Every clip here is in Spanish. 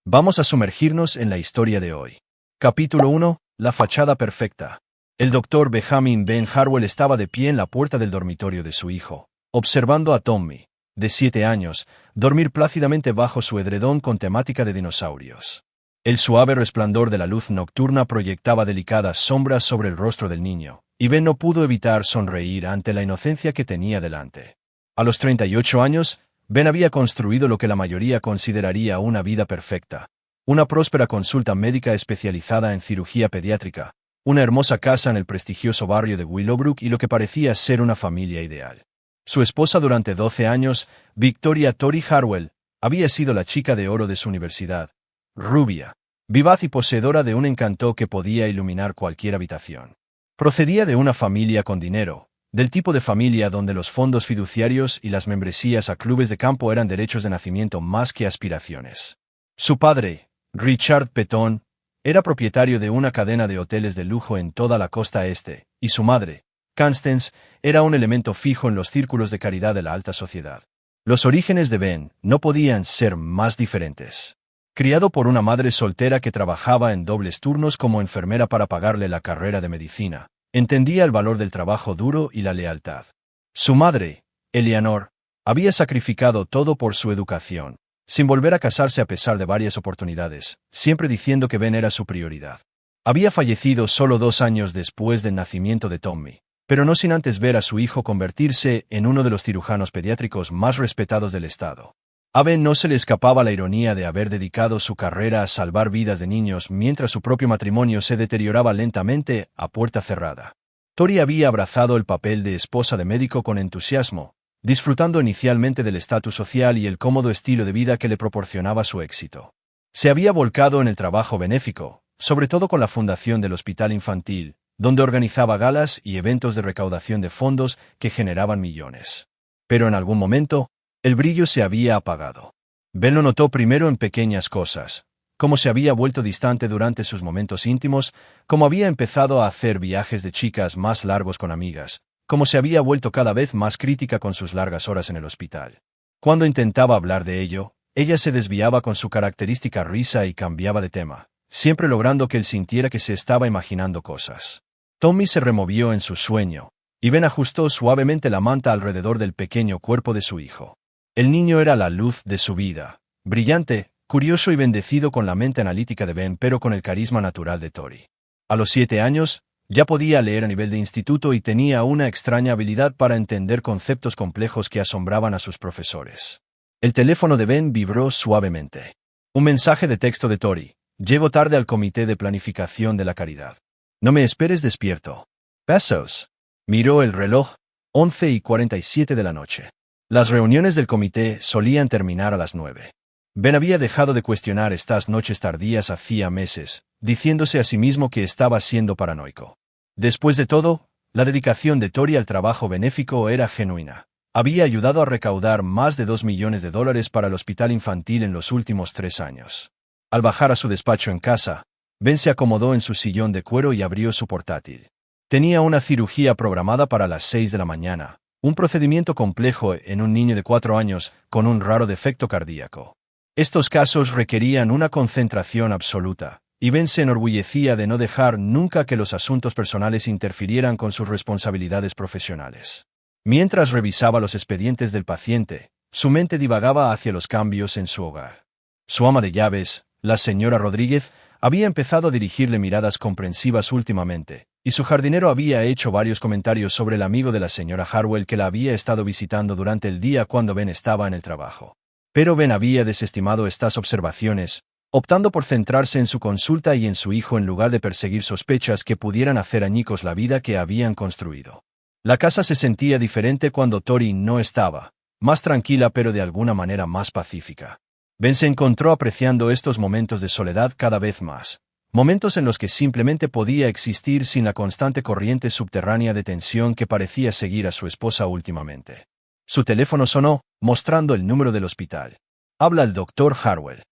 Vamos a sumergirnos en la historia de hoy. Capítulo 1. La fachada perfecta. El doctor Benjamin Ben Harwell estaba de pie en la puerta del dormitorio de su hijo, observando a Tommy, de 7 años, dormir plácidamente bajo su edredón con temática de dinosaurios. El suave resplandor de la luz nocturna proyectaba delicadas sombras sobre el rostro del niño, y Ben no pudo evitar sonreír ante la inocencia que tenía delante. A los 38 años, Ben había construido lo que la mayoría consideraría una vida perfecta. Una próspera consulta médica especializada en cirugía pediátrica, una hermosa casa en el prestigioso barrio de Willowbrook y lo que parecía ser una familia ideal. Su esposa durante 12 años, Victoria Tori Harwell, había sido la chica de oro de su universidad. Rubia, vivaz y poseedora de un encanto que podía iluminar cualquier habitación. Procedía de una familia con dinero, del tipo de familia donde los fondos fiduciarios y las membresías a clubes de campo eran derechos de nacimiento más que aspiraciones. Su padre, Richard Petton, era propietario de una cadena de hoteles de lujo en toda la costa este, y su madre, Constance, era un elemento fijo en los círculos de caridad de la alta sociedad. Los orígenes de Ben no podían ser más diferentes. Criado por una madre soltera que trabajaba en dobles turnos como enfermera para pagarle la carrera de medicina, entendía el valor del trabajo duro y la lealtad. Su madre, Eleanor, había sacrificado todo por su educación, sin volver a casarse a pesar de varias oportunidades, siempre diciendo que Ben era su prioridad. Había fallecido solo 2 años después del nacimiento de Tommy, pero no sin antes ver a su hijo convertirse en uno de los cirujanos pediátricos más respetados del estado. A Ben no se le escapaba la ironía de haber dedicado su carrera a salvar vidas de niños mientras su propio matrimonio se deterioraba lentamente a puerta cerrada. Tori había abrazado el papel de esposa de médico con entusiasmo, disfrutando inicialmente del estatus social y el cómodo estilo de vida que le proporcionaba su éxito. Se había volcado en el trabajo benéfico, sobre todo con la fundación del Hospital Infantil, donde organizaba galas y eventos de recaudación de fondos que generaban millones. Pero en algún momento, el brillo se había apagado. Ben lo notó primero en pequeñas cosas, como se había vuelto distante durante sus momentos íntimos, como había empezado a hacer viajes de chicas más largos con amigas, como se había vuelto cada vez más crítica con sus largas horas en el hospital. Cuando intentaba hablar de ello, ella se desviaba con su característica risa y cambiaba de tema, siempre logrando que él sintiera que se estaba imaginando cosas. Tommy se removió en su sueño, y Ben ajustó suavemente la manta alrededor del pequeño cuerpo de su hijo. El niño era la luz de su vida, brillante, curioso y bendecido con la mente analítica de Ben pero con el carisma natural de Tori. A los 7 años, ya podía leer a nivel de instituto y tenía una extraña habilidad para entender conceptos complejos que asombraban a sus profesores. El teléfono de Ben vibró suavemente. Un mensaje de texto de Tori: llego tarde al comité de planificación de la caridad. No me esperes despierto. Besos. Miró el reloj, 11:47 de la noche. Las reuniones del comité solían terminar a las 9. Ben había dejado de cuestionar estas noches tardías hacía meses, diciéndose a sí mismo que estaba siendo paranoico. Después de todo, la dedicación de Tori al trabajo benéfico era genuina. Había ayudado a recaudar más de $2 millones para el hospital infantil en los últimos 3 años. Al bajar a su despacho en casa, Ben se acomodó en su sillón de cuero y abrió su portátil. Tenía una cirugía programada para las 6 de la mañana. Un procedimiento complejo en un niño de 4 años con un raro defecto cardíaco. Estos casos requerían una concentración absoluta, y Ben se enorgullecía de no dejar nunca que los asuntos personales interfirieran con sus responsabilidades profesionales. Mientras revisaba los expedientes del paciente, su mente divagaba hacia los cambios en su hogar. Su ama de llaves, la señora Rodríguez, había empezado a dirigirle miradas comprensivas últimamente, y su jardinero había hecho varios comentarios sobre el amigo de la señora Harwell que la había estado visitando durante el día cuando Ben estaba en el trabajo. Pero Ben había desestimado estas observaciones, optando por centrarse en su consulta y en su hijo en lugar de perseguir sospechas que pudieran hacer añicos la vida que habían construido. La casa se sentía diferente cuando Tori no estaba, más tranquila pero de alguna manera más pacífica. Ben se encontró apreciando estos momentos de soledad cada vez más. Momentos en los que simplemente podía existir sin la constante corriente subterránea de tensión que parecía seguir a su esposa últimamente. Su teléfono sonó, mostrando el número del hospital. Habla el doctor Harwell.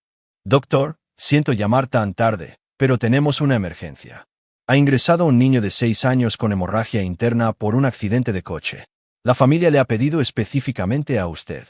Doctor, siento llamar tan tarde, pero tenemos una emergencia. Ha ingresado un niño de 6 años con hemorragia interna por un accidente de coche. La familia le ha pedido específicamente a usted.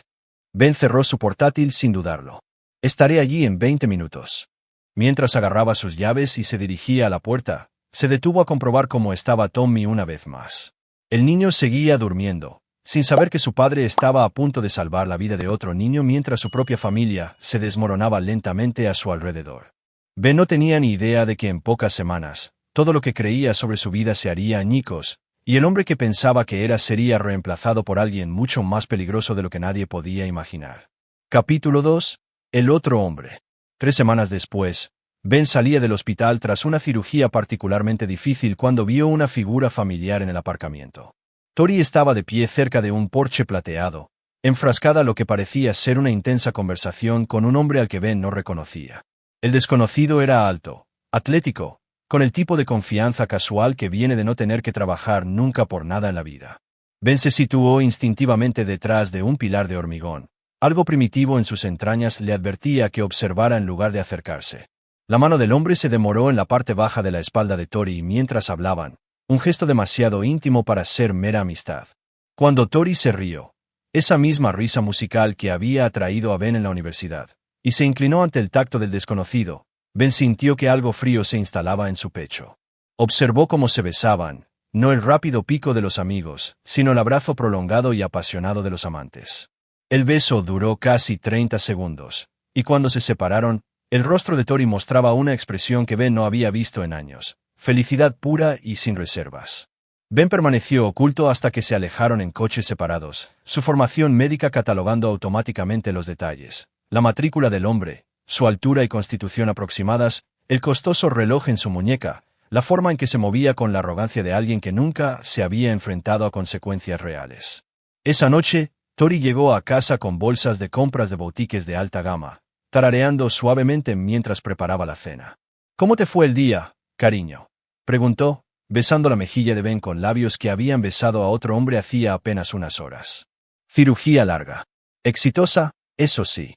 Ben cerró su portátil sin dudarlo. Estaré allí en 20 minutos. Mientras agarraba sus llaves y se dirigía a la puerta, se detuvo a comprobar cómo estaba Tommy una vez más. El niño seguía durmiendo, sin saber que su padre estaba a punto de salvar la vida de otro niño mientras su propia familia se desmoronaba lentamente a su alrededor. Ben no tenía ni idea de que en pocas semanas, todo lo que creía sobre su vida se haría añicos, y el hombre que pensaba que era sería reemplazado por alguien mucho más peligroso de lo que nadie podía imaginar. Capítulo 2. El otro hombre. 3 semanas después, Ben salía del hospital tras una cirugía particularmente difícil cuando vio una figura familiar en el aparcamiento. Tori estaba de pie cerca de un Porsche plateado, enfrascada en lo que parecía ser una intensa conversación con un hombre al que Ben no reconocía. El desconocido era alto, atlético, con el tipo de confianza casual que viene de no tener que trabajar nunca por nada en la vida. Ben se situó instintivamente detrás de un pilar de hormigón. Algo primitivo en sus entrañas le advertía que observara en lugar de acercarse. La mano del hombre se demoró en la parte baja de la espalda de Tori mientras hablaban, un gesto demasiado íntimo para ser mera amistad. Cuando Tori se rió, esa misma risa musical que había atraído a Ben en la universidad, y se inclinó ante el tacto del desconocido, Ben sintió que algo frío se instalaba en su pecho. Observó cómo se besaban, no el rápido pico de los amigos, sino el abrazo prolongado y apasionado de los amantes. El beso duró casi 30 segundos, y cuando se separaron, el rostro de Tori mostraba una expresión que Ben no había visto en años, felicidad pura y sin reservas. Ben permaneció oculto hasta que se alejaron en coches separados, su formación médica catalogando automáticamente los detalles, la matrícula del hombre, su altura y constitución aproximadas, el costoso reloj en su muñeca, la forma en que se movía con la arrogancia de alguien que nunca se había enfrentado a consecuencias reales. Esa noche, Tori llegó a casa con bolsas de compras de boutiques de alta gama, tarareando suavemente mientras preparaba la cena. «¿Cómo te fue el día, cariño?», preguntó, besando la mejilla de Ben con labios que habían besado a otro hombre hacía apenas unas horas. «Cirugía larga. Exitosa, eso sí».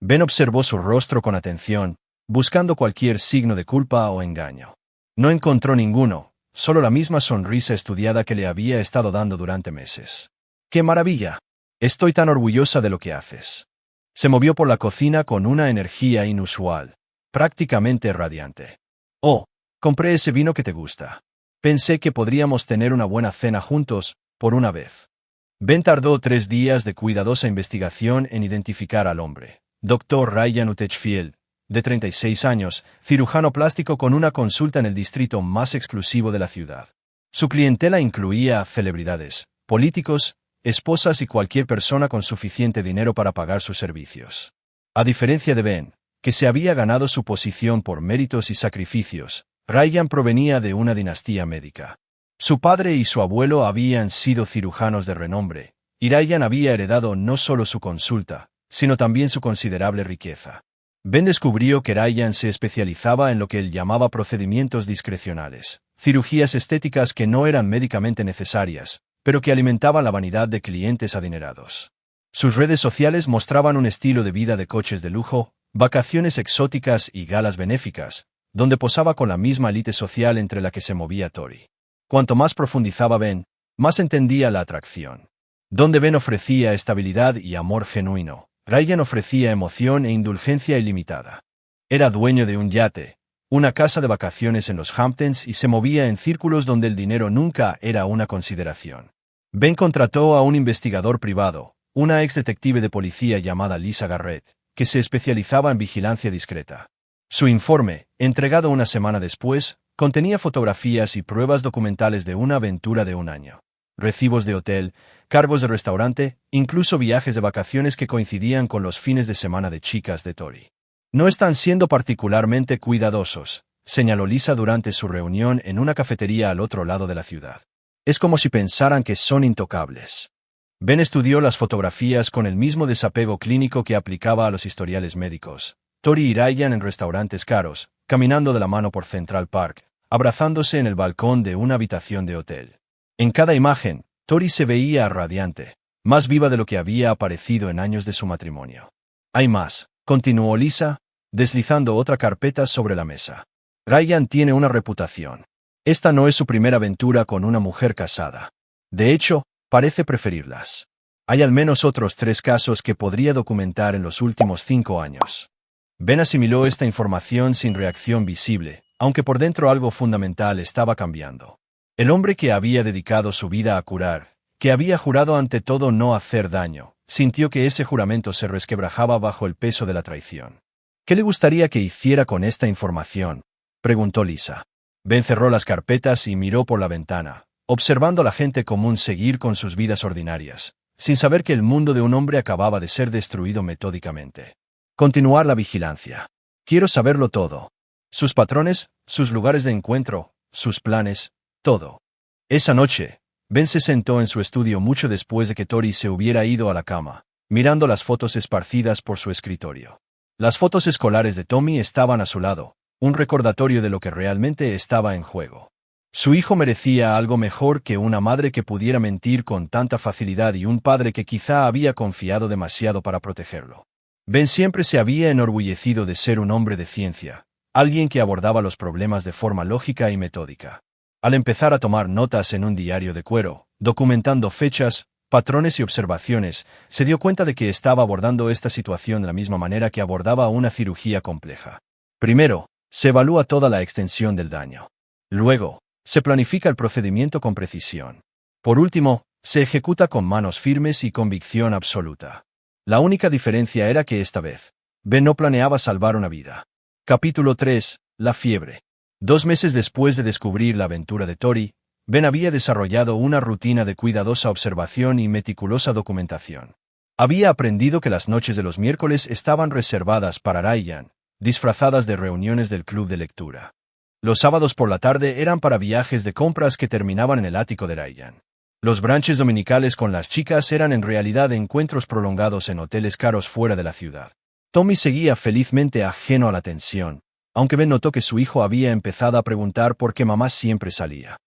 Ben observó su rostro con atención, buscando cualquier signo de culpa o engaño. No encontró ninguno, solo la misma sonrisa estudiada que le había estado dando durante meses. «¡Qué maravilla! Estoy tan orgullosa de lo que haces». Se movió por la cocina con una energía inusual, prácticamente radiante. «Oh, compré ese vino que te gusta. Pensé que podríamos tener una buena cena juntos, por una vez». Ben tardó 3 días de cuidadosa investigación en identificar al hombre. Dr. Ryan Utechfield, de 36 años, cirujano plástico con una consulta en el distrito más exclusivo de la ciudad. Su clientela incluía celebridades, políticos, esposas y cualquier persona con suficiente dinero para pagar sus servicios. A diferencia de Ben, que se había ganado su posición por méritos y sacrificios, Ryan provenía de una dinastía médica. Su padre y su abuelo habían sido cirujanos de renombre, y Ryan había heredado no solo su consulta, sino también su considerable riqueza. Ben descubrió que Ryan se especializaba en lo que él llamaba procedimientos discrecionales, cirugías estéticas que no eran médicamente necesarias, pero que alimentaban la vanidad de clientes adinerados. Sus redes sociales mostraban un estilo de vida de coches de lujo, vacaciones exóticas y galas benéficas, donde posaba con la misma élite social entre la que se movía Tori. Cuanto más profundizaba Ben, más entendía la atracción. Donde Ben ofrecía estabilidad y amor genuino, Ryan ofrecía emoción e indulgencia ilimitada. Era dueño de un yate, una casa de vacaciones en los Hamptons y se movía en círculos donde el dinero nunca era una consideración. Ben contrató a un investigador privado, una ex detective de policía llamada Lisa Garrett, que se especializaba en vigilancia discreta. Su informe, entregado una semana después, contenía fotografías y pruebas documentales de una aventura de un año. Recibos de hotel, cargos de restaurante, incluso viajes de vacaciones que coincidían con los fines de semana de chicas de Tori. «No están siendo particularmente cuidadosos», señaló Lisa durante su reunión en una cafetería al otro lado de la ciudad. «Es como si pensaran que son intocables». Ben estudió las fotografías con el mismo desapego clínico que aplicaba a los historiales médicos. Tori y Ryan en restaurantes caros, caminando de la mano por Central Park, abrazándose en el balcón de una habitación de hotel. En cada imagen, Tori se veía radiante, más viva de lo que había aparecido en años de su matrimonio. «Hay más», continuó Lisa, deslizando otra carpeta sobre la mesa. «Ryan tiene una reputación. Esta no es su primera aventura con una mujer casada. De hecho, parece preferirlas. Hay al menos otros 3 casos que podría documentar en los últimos 5 años. Ben asimiló esta información sin reacción visible, aunque por dentro algo fundamental estaba cambiando. El hombre que había dedicado su vida a curar, que había jurado ante todo no hacer daño, sintió que ese juramento se resquebrajaba bajo el peso de la traición. ¿Qué le gustaría que hiciera con esta información?, preguntó Lisa. Ben cerró las carpetas y miró por la ventana, observando a la gente común seguir con sus vidas ordinarias, sin saber que el mundo de un hombre acababa de ser destruido metódicamente. Continuar la vigilancia. Quiero saberlo todo. Sus patrones, sus lugares de encuentro, sus planes, todo. Esa noche, Ben se sentó en su estudio mucho después de que Tori se hubiera ido a la cama, mirando las fotos esparcidas por su escritorio. Las fotos escolares de Tommy estaban a su lado, un recordatorio de lo que realmente estaba en juego. Su hijo merecía algo mejor que una madre que pudiera mentir con tanta facilidad y un padre que quizá había confiado demasiado para protegerlo. Ben siempre se había enorgullecido de ser un hombre de ciencia, alguien que abordaba los problemas de forma lógica y metódica. Al empezar a tomar notas en un diario de cuero, documentando fechas, patrones y observaciones, se dio cuenta de que estaba abordando esta situación de la misma manera que abordaba una cirugía compleja. Primero, se evalúa toda la extensión del daño. Luego, se planifica el procedimiento con precisión. Por último, se ejecuta con manos firmes y convicción absoluta. La única diferencia era que esta vez, Ben no planeaba salvar una vida. Capítulo 3. La fiebre. 2 meses después de descubrir la aventura de Tori, Ben había desarrollado una rutina de cuidadosa observación y meticulosa documentación. Había aprendido que las noches de los miércoles estaban reservadas para Ryan, disfrazadas de reuniones del club de lectura. Los sábados por la tarde eran para viajes de compras que terminaban en el ático de Ryan. Los brunches dominicales con las chicas eran en realidad encuentros prolongados en hoteles caros fuera de la ciudad. Tommy seguía felizmente ajeno a la tensión, aunque Ben notó que su hijo había empezado a preguntar por qué mamá siempre salía.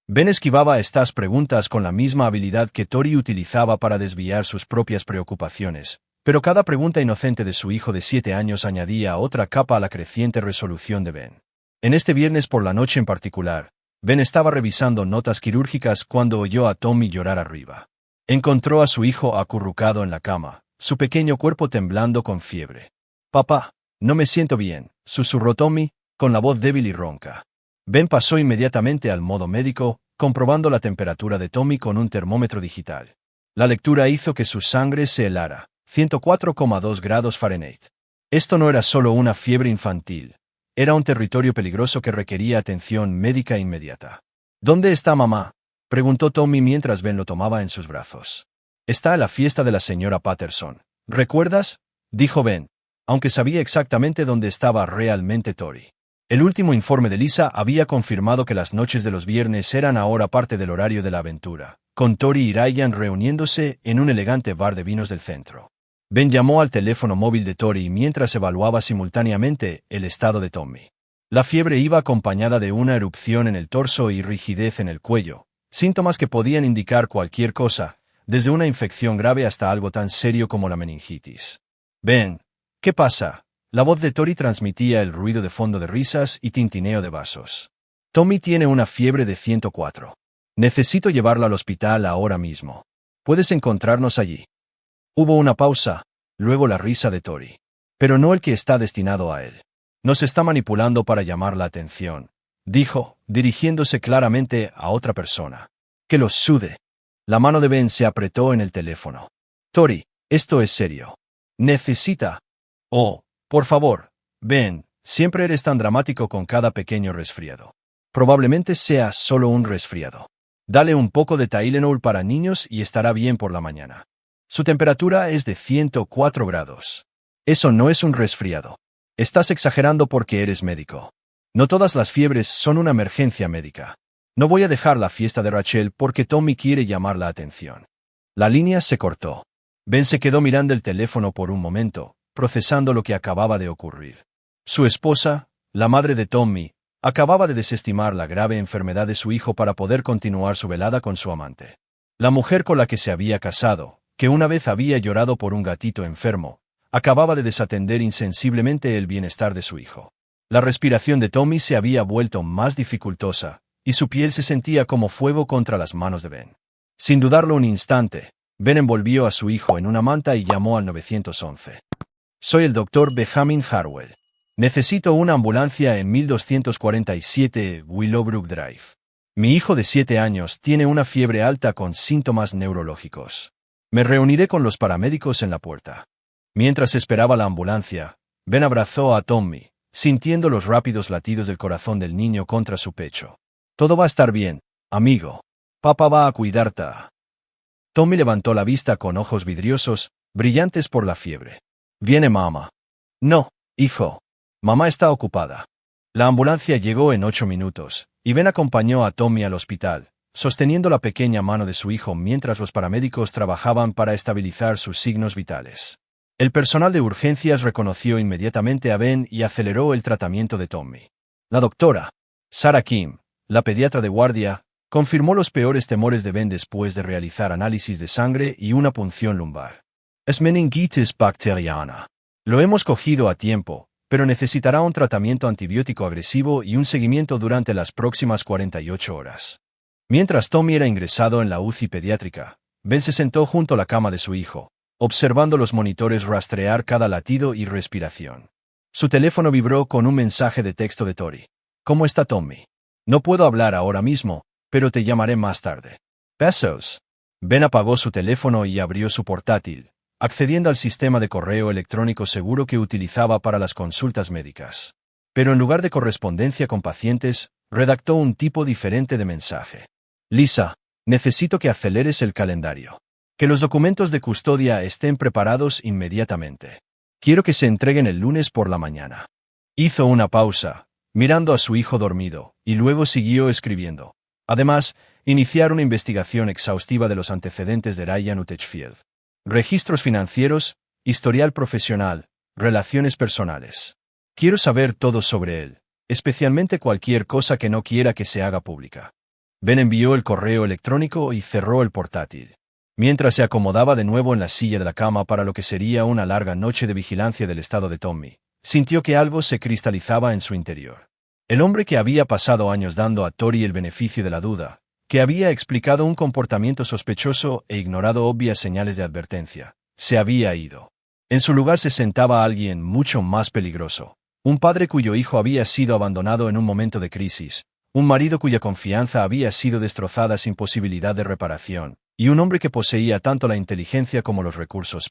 Ben esquivaba estas preguntas con la misma habilidad que Tori utilizaba para desviar sus propias preocupaciones, pero cada pregunta inocente de su hijo de 7 años añadía otra capa a la creciente resolución de Ben. En este viernes por la noche en particular, Ben estaba revisando notas quirúrgicas cuando oyó a Tommy llorar arriba. Encontró a su hijo acurrucado en la cama, su pequeño cuerpo temblando con fiebre. «Papá, no me siento bien», susurró Tommy, con la voz débil y ronca. Ben pasó inmediatamente al modo médico, comprobando la temperatura de Tommy con un termómetro digital. La lectura hizo que su sangre se helara, 104,2 grados Fahrenheit. Esto no era solo una fiebre infantil. Era un territorio peligroso que requería atención médica inmediata. «¿Dónde está mamá?», preguntó Tommy mientras Ben lo tomaba en sus brazos. «Está a la fiesta de la señora Patterson. ¿Recuerdas?», dijo Ben, aunque sabía exactamente dónde estaba realmente Tori. El último informe de Lisa había confirmado que las noches de los viernes eran ahora parte del horario de la aventura, con Tori y Ryan reuniéndose en un elegante bar de vinos del centro. Ben llamó al teléfono móvil de Tori mientras evaluaba simultáneamente el estado de Tommy. La fiebre iba acompañada de una erupción en el torso y rigidez en el cuello, síntomas que podían indicar cualquier cosa, desde una infección grave hasta algo tan serio como la meningitis. «Ben, ¿qué pasa?», la voz de Tori transmitía el ruido de fondo de risas y tintineo de vasos. «Tommy tiene una fiebre de 104. Necesito llevarla al hospital ahora mismo. ¿Puedes encontrarnos allí?». Hubo una pausa, luego la risa de Tori. «Pero no el que está destinado a él. Nos está manipulando para llamar la atención», dijo, dirigiéndose claramente a otra persona. «Que los sude». La mano de Ben se apretó en el teléfono. «Tori, esto es serio. Necesita...». «Oh, por favor, Ben, siempre eres tan dramático con cada pequeño resfriado. Probablemente sea solo un resfriado. Dale un poco de Tylenol para niños y estará bien por la mañana. Su temperatura es de 104 grados. Eso no es un resfriado. Estás exagerando porque eres médico. No todas las fiebres son una emergencia médica. No voy a dejar la fiesta de Rachel porque Tommy quiere llamar la atención». La línea se cortó. Ben se quedó mirando el teléfono por un momento, procesando lo que acababa de ocurrir. Su esposa, la madre de Tommy, acababa de desestimar la grave enfermedad de su hijo para poder continuar su velada con su amante. La mujer con la que se había casado, que una vez había llorado por un gatito enfermo, acababa de desatender insensiblemente el bienestar de su hijo. La respiración de Tommy se había vuelto más dificultosa, y su piel se sentía como fuego contra las manos de Ben. Sin dudarlo un instante, Ben envolvió a su hijo en una manta y llamó al 911. Soy el doctor Benjamin Harwell. Necesito una ambulancia en 1247 Willowbrook Drive. Mi hijo de 7 años tiene una fiebre alta con síntomas neurológicos. Me reuniré con los paramédicos en la puerta. Mientras esperaba la ambulancia, Ben abrazó a Tommy, sintiendo los rápidos latidos del corazón del niño contra su pecho. Todo va a estar bien, amigo. Papá va a cuidarte. Tommy levantó la vista con ojos vidriosos, brillantes por la fiebre. ¿Viene mamá? No, hijo. Mamá está ocupada. La ambulancia llegó en 8 minutos, y Ben acompañó a Tommy al hospital, sosteniendo la pequeña mano de su hijo mientras los paramédicos trabajaban para estabilizar sus signos vitales. El personal de urgencias reconoció inmediatamente a Ben y aceleró el tratamiento de Tommy. La doctora, Sarah Kim, la pediatra de guardia, confirmó los peores temores de Ben después de realizar análisis de sangre y una punción lumbar. Es meningitis bacteriana. Lo hemos cogido a tiempo, pero necesitará un tratamiento antibiótico agresivo y un seguimiento durante las próximas 48 horas. Mientras Tommy era ingresado en la UCI pediátrica, Ben se sentó junto a la cama de su hijo, observando los monitores rastrear cada latido y respiración. Su teléfono vibró con un mensaje de texto de Tori. ¿Cómo está Tommy? No puedo hablar ahora mismo, pero te llamaré más tarde. Besos. Ben apagó su teléfono y abrió su portátil, accediendo al sistema de correo electrónico seguro que utilizaba para las consultas médicas. Pero en lugar de correspondencia con pacientes, redactó un tipo diferente de mensaje. Lisa, necesito que aceleres el calendario. Que los documentos de custodia estén preparados inmediatamente. Quiero que se entreguen el lunes por la mañana. Hizo una pausa, mirando a su hijo dormido, y luego siguió escribiendo. Además, iniciar una investigación exhaustiva de los antecedentes de Ryan Utechfield. Registros financieros, historial profesional, relaciones personales. Quiero saber todo sobre él, especialmente cualquier cosa que no quiera que se haga pública. Ben envió el correo electrónico y cerró el portátil. Mientras se acomodaba de nuevo en la silla de la cama para lo que sería una larga noche de vigilancia del estado de Tommy, sintió que algo se cristalizaba en su interior. El hombre que había pasado años dando a Tori el beneficio de la duda, que había explicado un comportamiento sospechoso e ignorado obvias señales de advertencia, se había ido. En su lugar se sentaba alguien mucho más peligroso, un padre cuyo hijo había sido abandonado en un momento de crisis, un marido cuya confianza había sido destrozada sin posibilidad de reparación, y un hombre que poseía tanto la inteligencia como los recursos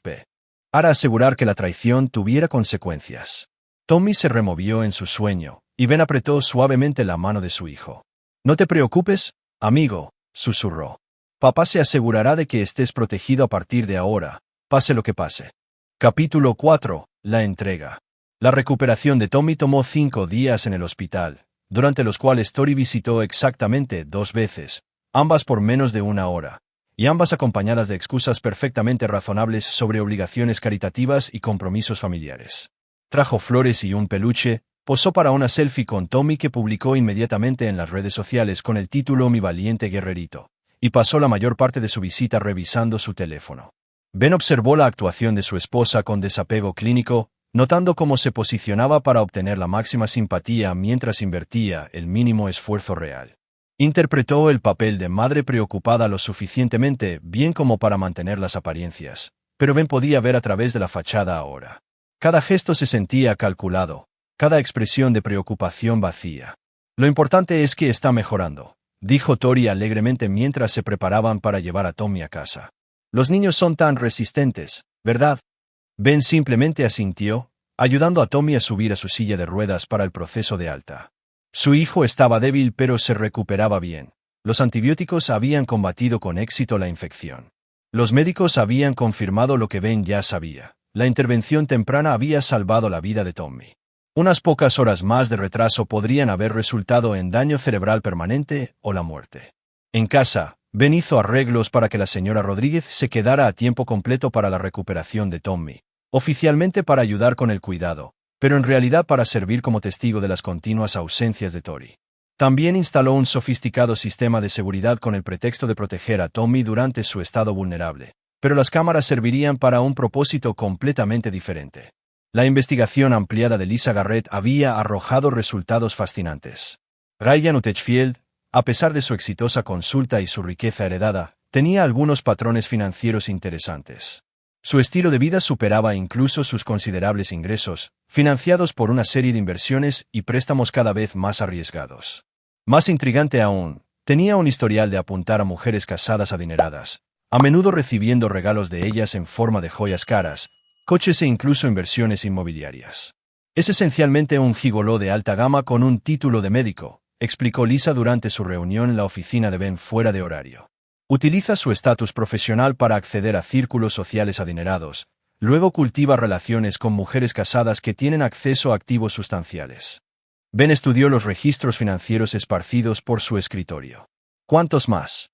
para asegurar que la traición tuviera consecuencias. Tommy se removió en su sueño, y Ben apretó suavemente la mano de su hijo. No te preocupes, amigo, susurró. Papá se asegurará de que estés protegido a partir de ahora, pase lo que pase. Capítulo 4. La entrega. La recuperación de Tommy tomó 5 días en el hospital, durante los cuales Tori visitó exactamente 2 veces, ambas por menos de 1 hora, y ambas acompañadas de excusas perfectamente razonables sobre obligaciones caritativas y compromisos familiares. Trajo flores y un peluche, posó para una selfie con Tommy que publicó inmediatamente en las redes sociales con el título Mi valiente guerrerito, y pasó la mayor parte de su visita revisando su teléfono. Ben observó la actuación de su esposa con desapego clínico, notando cómo se posicionaba para obtener la máxima simpatía mientras invertía el mínimo esfuerzo real. Interpretó el papel de madre preocupada lo suficientemente bien como para mantener las apariencias, pero Ben podía ver a través de la fachada ahora. Cada gesto se sentía calculado, cada expresión de preocupación vacía. Lo importante es que está mejorando, dijo Tori alegremente mientras se preparaban para llevar a Tommy a casa. Los niños son tan resistentes, ¿verdad? Ben simplemente asintió, ayudando a Tommy a subir a su silla de ruedas para el proceso de alta. Su hijo estaba débil pero se recuperaba bien. Los antibióticos habían combatido con éxito la infección. Los médicos habían confirmado lo que Ben ya sabía. La intervención temprana había salvado la vida de Tommy. Unas pocas horas más de retraso podrían haber resultado en daño cerebral permanente o la muerte. En casa, Ben hizo arreglos para que la señora Rodríguez se quedara a tiempo completo para la recuperación de Tommy, oficialmente para ayudar con el cuidado, pero en realidad para servir como testigo de las continuas ausencias de Tori. También instaló un sofisticado sistema de seguridad con el pretexto de proteger a Tommy durante su estado vulnerable, pero las cámaras servirían para un propósito completamente diferente. La investigación ampliada de Lisa Garrett había arrojado resultados fascinantes. Ryan Utechfield, a pesar de su exitosa consulta y su riqueza heredada, tenía algunos patrones financieros interesantes. Su estilo de vida superaba incluso sus considerables ingresos, financiados por una serie de inversiones y préstamos cada vez más arriesgados. Más intrigante aún, tenía un historial de apuntar a mujeres casadas adineradas, a menudo recibiendo regalos de ellas en forma de joyas caras, coches e incluso inversiones inmobiliarias. Es esencialmente un gigoló de alta gama con un título de médico, explicó Lisa durante su reunión en la oficina de Ben fuera de horario. Utiliza su estatus profesional para acceder a círculos sociales adinerados, luego cultiva relaciones con mujeres casadas que tienen acceso a activos sustanciales. Ben estudió los registros financieros esparcidos por su escritorio. ¿Cuántos más?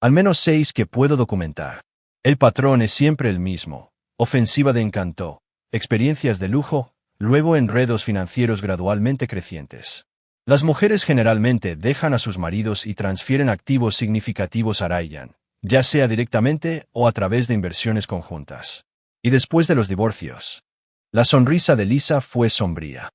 Al menos 6 que puedo documentar. El patrón es siempre el mismo: ofensiva de encanto, experiencias de lujo, luego enredos financieros gradualmente crecientes. Las mujeres generalmente dejan a sus maridos y transfieren activos significativos a Ryan, ya sea directamente o a través de inversiones conjuntas. Y después de los divorcios. La sonrisa de Lisa fue sombría.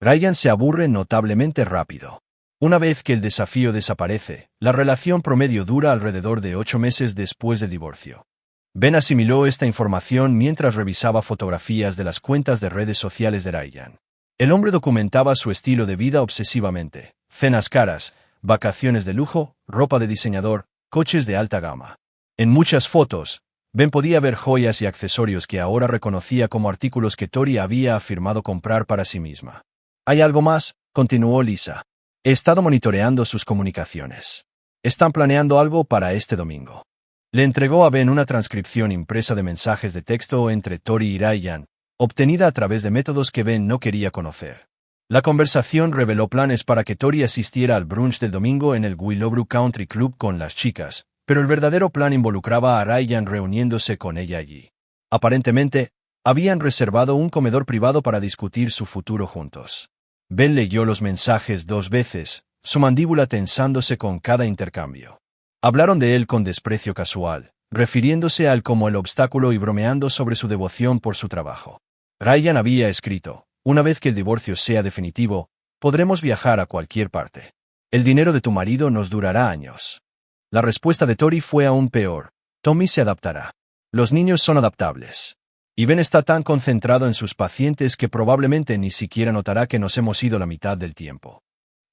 Ryan se aburre notablemente rápido. Una vez que el desafío desaparece, la relación promedio dura alrededor de 8 meses después del divorcio. Ben asimiló esta información mientras revisaba fotografías de las cuentas de redes sociales de Ryan. El hombre documentaba su estilo de vida obsesivamente: cenas caras, vacaciones de lujo, ropa de diseñador, coches de alta gama. En muchas fotos, Ben podía ver joyas y accesorios que ahora reconocía como artículos que Tori había afirmado comprar para sí misma. ¿Hay algo más?, continuó Lisa. He estado monitoreando sus comunicaciones. Están planeando algo para este domingo. Le entregó a Ben una transcripción impresa de mensajes de texto entre Tori y Ryan, obtenida a través de métodos que Ben no quería conocer. La conversación reveló planes para que Tori asistiera al brunch del domingo en el Willowbrook Country Club con las chicas, pero el verdadero plan involucraba a Ryan reuniéndose con ella allí. Aparentemente, habían reservado un comedor privado para discutir su futuro juntos. Ben leyó los mensajes 2 veces, su mandíbula tensándose con cada intercambio. Hablaron de él con desprecio casual, refiriéndose a él como el obstáculo y bromeando sobre su devoción por su trabajo. Ryan había escrito: una vez que el divorcio sea definitivo, podremos viajar a cualquier parte. El dinero de tu marido nos durará años. La respuesta de Tori fue aún peor: Tommy se adaptará. Los niños son adaptables. Y Ben está tan concentrado en sus pacientes que probablemente ni siquiera notará que nos hemos ido la mitad del tiempo.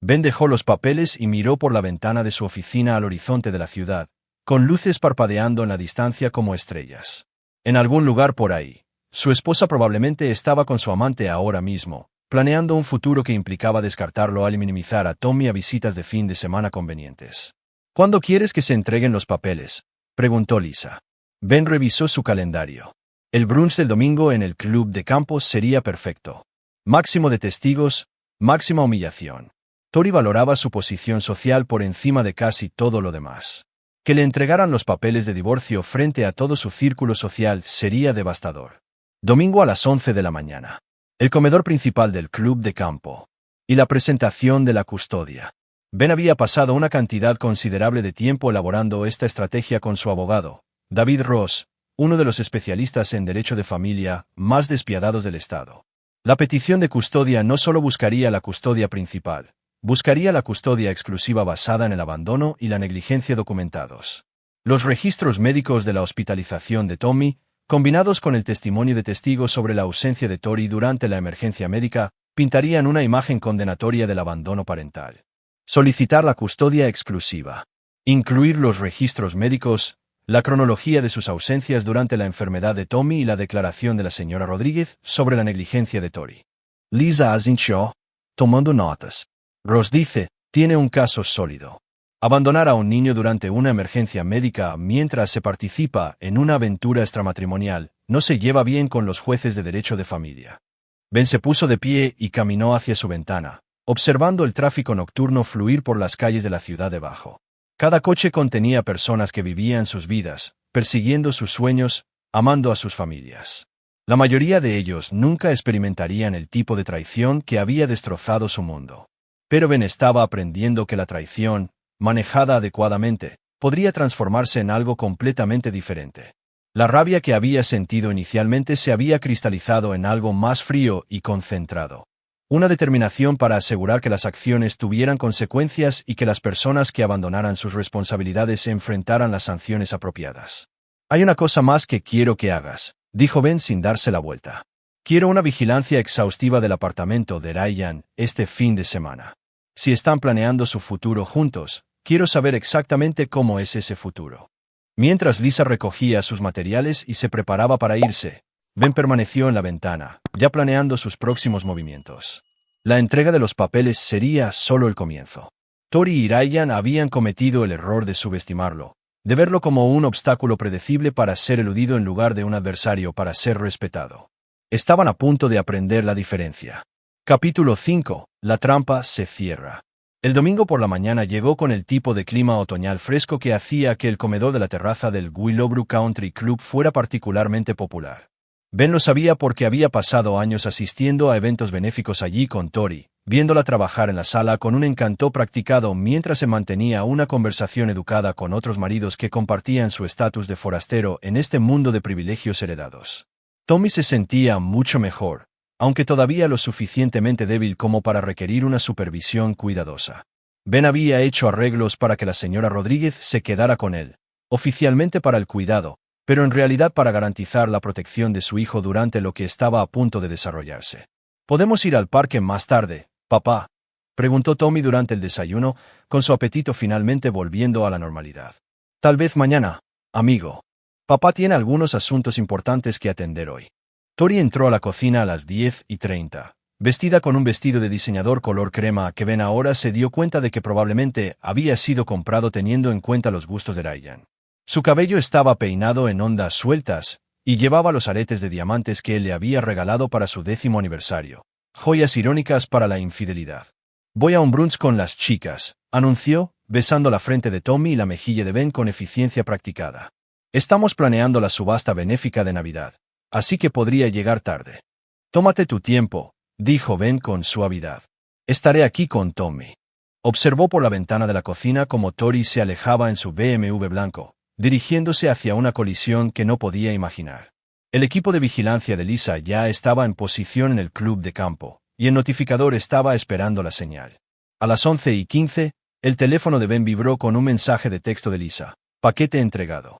Ben dejó los papeles y miró por la ventana de su oficina al horizonte de la ciudad, con luces parpadeando en la distancia como estrellas. En algún lugar por ahí, su esposa probablemente estaba con su amante ahora mismo, planeando un futuro que implicaba descartarlo al minimizar a Tommy a visitas de fin de semana convenientes. ¿Cuándo quieres que se entreguen los papeles?, preguntó Lisa. Ben revisó su calendario. El brunch del domingo en el club de campo sería perfecto. Máximo de testigos, máxima humillación. Tori valoraba su posición social por encima de casi todo lo demás. Que le entregaran los papeles de divorcio frente a todo su círculo social sería devastador. Domingo a las 11 de la mañana. El comedor principal del club de campo. Y la presentación de la custodia. Ben había pasado una cantidad considerable de tiempo elaborando esta estrategia con su abogado, David Ross, uno de los especialistas en derecho de familia más despiadados del estado. La petición de custodia no solo buscaría la custodia principal, buscaría la custodia exclusiva basada en el abandono y la negligencia documentados. Los registros médicos de la hospitalización de Tommy, combinados con el testimonio de testigos sobre la ausencia de Tori durante la emergencia médica, pintarían una imagen condenatoria del abandono parental. Solicitar la custodia exclusiva. Incluir los registros médicos, la cronología de sus ausencias durante la enfermedad de Tommy y la declaración de la señora Rodríguez sobre la negligencia de Tori. Lisa asintió, tomando notas. Ross dice: tiene un caso sólido. Abandonar a un niño durante una emergencia médica mientras se participa en una aventura extramatrimonial no se lleva bien con los jueces de derecho de familia. Ben se puso de pie y caminó hacia su ventana, observando el tráfico nocturno fluir por las calles de la ciudad debajo. Cada coche contenía personas que vivían sus vidas, persiguiendo sus sueños, amando a sus familias. La mayoría de ellos nunca experimentarían el tipo de traición que había destrozado su mundo. Pero Ben estaba aprendiendo que la traición, manejada adecuadamente, podría transformarse en algo completamente diferente. La rabia que había sentido inicialmente se había cristalizado en algo más frío y concentrado. Una determinación para asegurar que las acciones tuvieran consecuencias y que las personas que abandonaran sus responsabilidades se enfrentaran las sanciones apropiadas. Hay una cosa más que quiero que hagas, dijo Ben sin darse la vuelta. Quiero una vigilancia exhaustiva del apartamento de Ryan este fin de semana. Si están planeando su futuro juntos, quiero saber exactamente cómo es ese futuro. Mientras Lisa recogía sus materiales y se preparaba para irse, Ben permaneció en la ventana, ya planeando sus próximos movimientos. La entrega de los papeles sería solo el comienzo. Tori y Ryan habían cometido el error de subestimarlo, de verlo como un obstáculo predecible para ser eludido en lugar de un adversario para ser respetado. Estaban a punto de aprender la diferencia. Capítulo 5. La trampa se cierra. El domingo por la mañana llegó con el tipo de clima otoñal fresco que hacía que el comedor de la terraza del Willowbrook Country Club fuera particularmente popular. Ben lo sabía porque había pasado años asistiendo a eventos benéficos allí con Tori, viéndola trabajar en la sala con un encanto practicado mientras se mantenía una conversación educada con otros maridos que compartían su estatus de forastero en este mundo de privilegios heredados. Tommy se sentía mucho mejor, aunque todavía lo suficientemente débil como para requerir una supervisión cuidadosa. Ben había hecho arreglos para que la señora Rodríguez se quedara con él, oficialmente para el cuidado, pero en realidad para garantizar la protección de su hijo durante lo que estaba a punto de desarrollarse. ¿Podemos ir al parque más tarde, papá?, preguntó Tommy durante el desayuno, con su apetito finalmente volviendo a la normalidad. Tal vez mañana, amigo. Papá tiene algunos asuntos importantes que atender hoy. Tori entró a la cocina a las 10:30, vestida con un vestido de diseñador color crema que Ben ahora se dio cuenta de que probablemente había sido comprado teniendo en cuenta los gustos de Ryan. Su cabello estaba peinado en ondas sueltas, y llevaba los aretes de diamantes que él le había regalado para su 10º aniversario, joyas irónicas para la infidelidad. Voy a un brunch con las chicas, anunció, besando la frente de Tommy y la mejilla de Ben con eficiencia practicada. Estamos planeando la subasta benéfica de Navidad, así que podría llegar tarde. Tómate tu tiempo, dijo Ben con suavidad. Estaré aquí con Tommy. Observó por la ventana de la cocina como Tori se alejaba en su BMW blanco, dirigiéndose hacia una colisión que no podía imaginar. El equipo de vigilancia de Lisa ya estaba en posición en el club de campo, y el notificador estaba esperando la señal. A las 11:15, el teléfono de Ben vibró con un mensaje de texto de Lisa. Paquete entregado.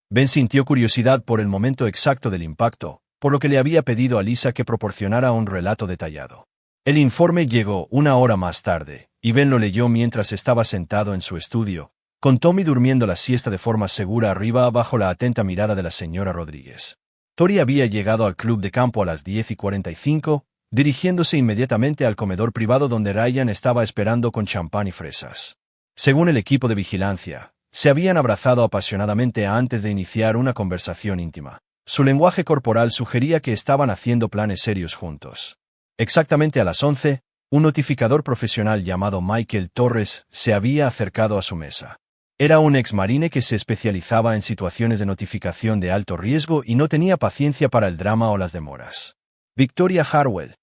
Ben sintió curiosidad por el momento exacto del impacto, por lo que le había pedido a Lisa que proporcionara un relato detallado. El informe llegó una hora más tarde, y Ben lo leyó mientras estaba sentado en su estudio, con Tommy durmiendo la siesta de forma segura arriba bajo la atenta mirada de la señora Rodríguez. Tori había llegado al club de campo a las 10:45, dirigiéndose inmediatamente al comedor privado donde Ryan estaba esperando con champán y fresas. Según el equipo de vigilancia, se habían abrazado apasionadamente antes de iniciar una conversación íntima. Su lenguaje corporal sugería que estaban haciendo planes serios juntos. Exactamente a las 11, un notificador profesional llamado Michael Torres se había acercado a su mesa. Era un ex-marine que se especializaba en situaciones de notificación de alto riesgo y no tenía paciencia para el drama o las demoras. Victoria Harwell.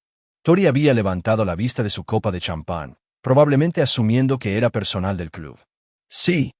Tori había levantado la vista de su copa de champán, probablemente asumiendo que era personal del club. Sí.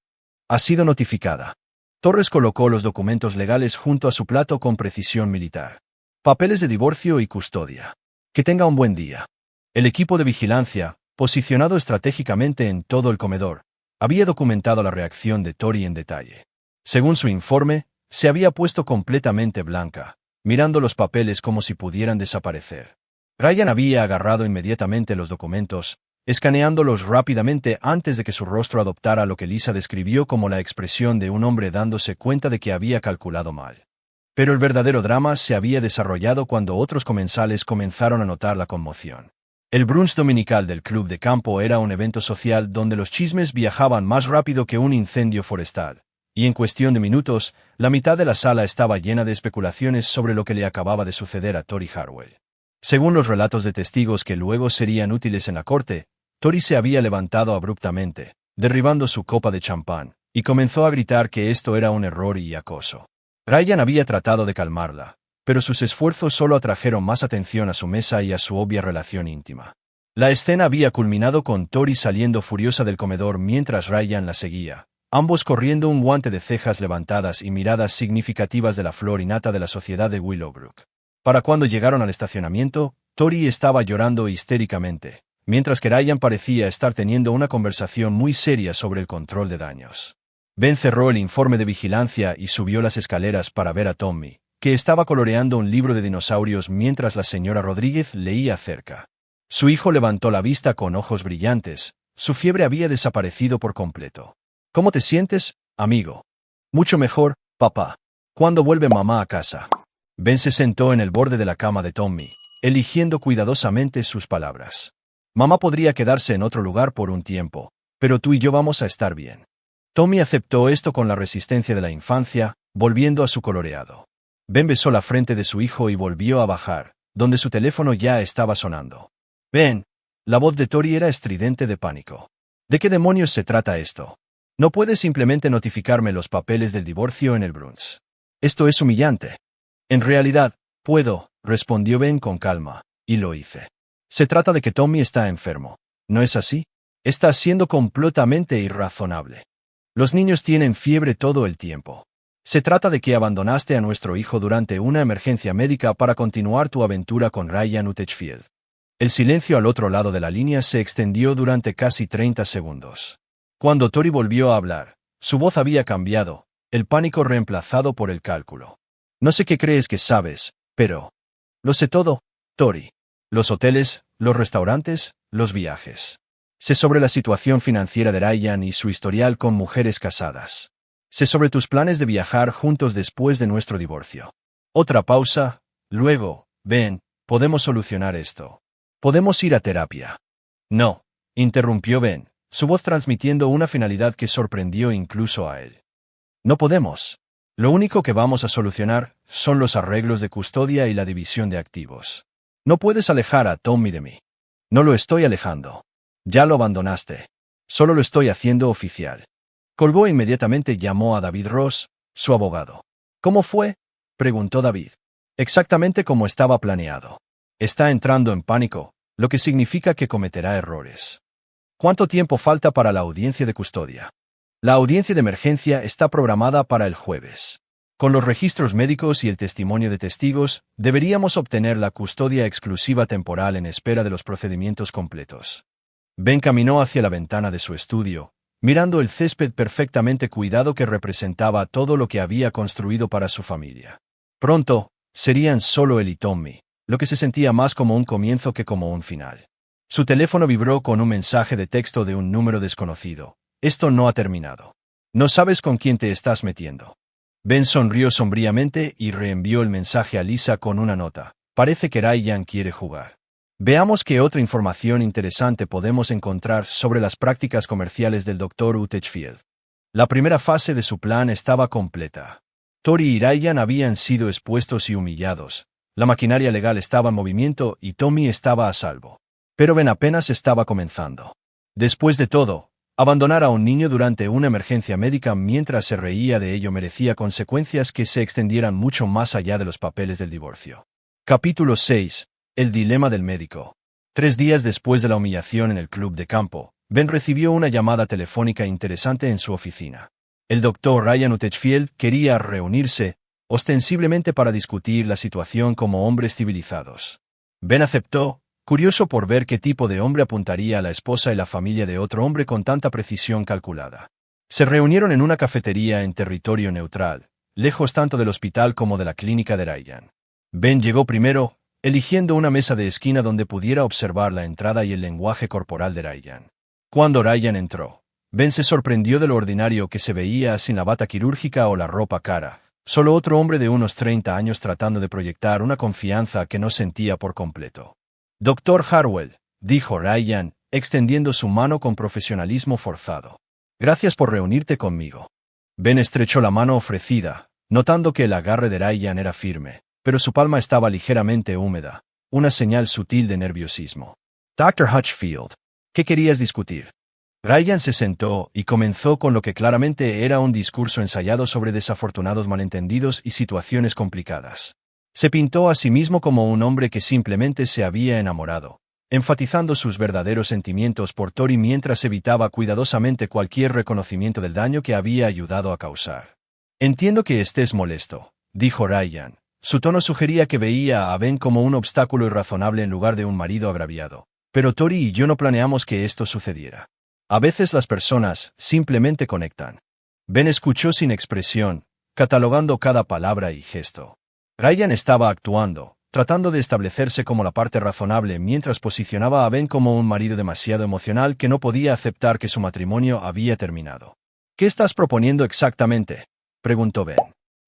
Ha sido notificada. Torres colocó los documentos legales junto a su plato con precisión militar. Papeles de divorcio y custodia. Que tenga un buen día. El equipo de vigilancia, posicionado estratégicamente en todo el comedor, había documentado la reacción de Tori en detalle. Según su informe, se había puesto completamente blanca, mirando los papeles como si pudieran desaparecer. Ryan había agarrado inmediatamente los documentos, escaneándolos rápidamente antes de que su rostro adoptara lo que Lisa describió como la expresión de un hombre dándose cuenta de que había calculado mal. Pero el verdadero drama se había desarrollado cuando otros comensales comenzaron a notar la conmoción. El brunch dominical del club de campo era un evento social donde los chismes viajaban más rápido que un incendio forestal, y en cuestión de minutos, la mitad de la sala estaba llena de especulaciones sobre lo que le acababa de suceder a Tori Harwell. Según los relatos de testigos que luego serían útiles en la corte, Tori se había levantado abruptamente, derribando su copa de champán, y comenzó a gritar que esto era un error y acoso. Ryan había tratado de calmarla, pero sus esfuerzos solo atrajeron más atención a su mesa y a su obvia relación íntima. La escena había culminado con Tori saliendo furiosa del comedor mientras Ryan la seguía, ambos corriendo un guante de cejas levantadas y miradas significativas de la flor y nata de la sociedad de Willowbrook. Para cuando llegaron al estacionamiento, Tori estaba llorando histéricamente, mientras que Ryan parecía estar teniendo una conversación muy seria sobre el control de daños. Ben cerró el informe de vigilancia y subió las escaleras para ver a Tommy, que estaba coloreando un libro de dinosaurios mientras la señora Rodríguez leía cerca. Su hijo levantó la vista con ojos brillantes. Su fiebre había desaparecido por completo. ¿Cómo te sientes, amigo? Mucho mejor, papá. ¿Cuándo vuelve mamá a casa? Ben se sentó en el borde de la cama de Tommy, eligiendo cuidadosamente sus palabras. Mamá podría quedarse en otro lugar por un tiempo, pero tú y yo vamos a estar bien. Tommy aceptó esto con la resistencia de la infancia, volviendo a su coloreado. Ben besó la frente de su hijo y volvió a bajar, donde su teléfono ya estaba sonando. Ben. La voz de Tori era estridente de pánico. ¿De qué demonios se trata esto? No puedes simplemente notificarme los papeles del divorcio en el Bruns. Esto es humillante. En realidad, puedo, respondió Ben con calma, y lo hice. Se trata de que Tommy está enfermo. ¿No es así? Estás siendo completamente irrazonable. Los niños tienen fiebre todo el tiempo. Se trata de que abandonaste a nuestro hijo durante una emergencia médica para continuar tu aventura con Ryan Utechfield. El silencio al otro lado de la línea se extendió durante casi 30 segundos. Cuando Tori volvió a hablar, su voz había cambiado, el pánico reemplazado por el cálculo. No sé qué crees que sabes, pero... Lo sé todo, Tori. Los hoteles, los restaurantes, los viajes. Sé sobre la situación financiera de Ryan y su historial con mujeres casadas. Sé sobre tus planes de viajar juntos después de nuestro divorcio. Otra pausa, luego, Ben, podemos solucionar esto. Podemos ir a terapia. No, interrumpió Ben, su voz transmitiendo una finalidad que sorprendió incluso a él. No podemos. Lo único que vamos a solucionar son los arreglos de custodia y la división de activos. No puedes alejar a Tommy de mí. No lo estoy alejando. Ya lo abandonaste. Solo lo estoy haciendo oficial. Colgó e inmediatamente llamó a David Ross, su abogado. ¿Cómo fue? Preguntó David. Exactamente como estaba planeado. Está entrando en pánico, lo que significa que cometerá errores. ¿Cuánto tiempo falta para la audiencia de custodia? La audiencia de emergencia está programada para el jueves. Con los registros médicos y el testimonio de testigos, deberíamos obtener la custodia exclusiva temporal en espera de los procedimientos completos. Ben caminó hacia la ventana de su estudio, mirando el césped perfectamente cuidado que representaba todo lo que había construido para su familia. Pronto, serían solo él y Tommy, lo que se sentía más como un comienzo que como un final. Su teléfono vibró con un mensaje de texto de un número desconocido. Esto no ha terminado. No sabes con quién te estás metiendo. Ben sonrió sombríamente y reenvió el mensaje a Lisa con una nota. Parece que Ryan quiere jugar. Veamos qué otra información interesante podemos encontrar sobre las prácticas comerciales del Dr. Utechfield. La primera fase de su plan estaba completa. Tori y Ryan habían sido expuestos y humillados. La maquinaria legal estaba en movimiento y Tommy estaba a salvo. Pero Ben apenas estaba comenzando. Después de todo, abandonar a un niño durante una emergencia médica mientras se reía de ello merecía consecuencias que se extendieran mucho más allá de los papeles del divorcio. Capítulo 6. El dilema del médico. 3 días después de la humillación en el club de campo, Ben recibió una llamada telefónica interesante en su oficina. El doctor Ryan Utechfield quería reunirse, ostensiblemente para discutir la situación como hombres civilizados. Ben aceptó, curioso por ver qué tipo de hombre apuntaría a la esposa y la familia de otro hombre con tanta precisión calculada. Se reunieron en una cafetería en territorio neutral, lejos tanto del hospital como de la clínica de Ryan. Ben llegó primero, eligiendo una mesa de esquina donde pudiera observar la entrada y el lenguaje corporal de Ryan. Cuando Ryan entró, Ben se sorprendió de lo ordinario que se veía sin la bata quirúrgica o la ropa cara, solo otro hombre de unos 30 años tratando de proyectar una confianza que no sentía por completo. Dr. Harwell, dijo Ryan, extendiendo su mano con profesionalismo forzado. Gracias por reunirte conmigo. Ben estrechó la mano ofrecida, notando que el agarre de Ryan era firme, pero su palma estaba ligeramente húmeda, una señal sutil de nerviosismo. Dr. Hutchfield, ¿qué querías discutir? Ryan se sentó y comenzó con lo que claramente era un discurso ensayado sobre desafortunados malentendidos y situaciones complicadas. Se pintó a sí mismo como un hombre que simplemente se había enamorado, enfatizando sus verdaderos sentimientos por Tori mientras evitaba cuidadosamente cualquier reconocimiento del daño que había ayudado a causar. Entiendo que estés molesto, dijo Ryan. Su tono sugería que veía a Ben como un obstáculo irrazonable en lugar de un marido agraviado. Pero Tori y yo no planeamos que esto sucediera. A veces las personas simplemente conectan. Ben escuchó sin expresión, catalogando cada palabra y gesto. Ryan estaba actuando, tratando de establecerse como la parte razonable mientras posicionaba a Ben como un marido demasiado emocional que no podía aceptar que su matrimonio había terminado. ¿Qué estás proponiendo exactamente?, preguntó Ben.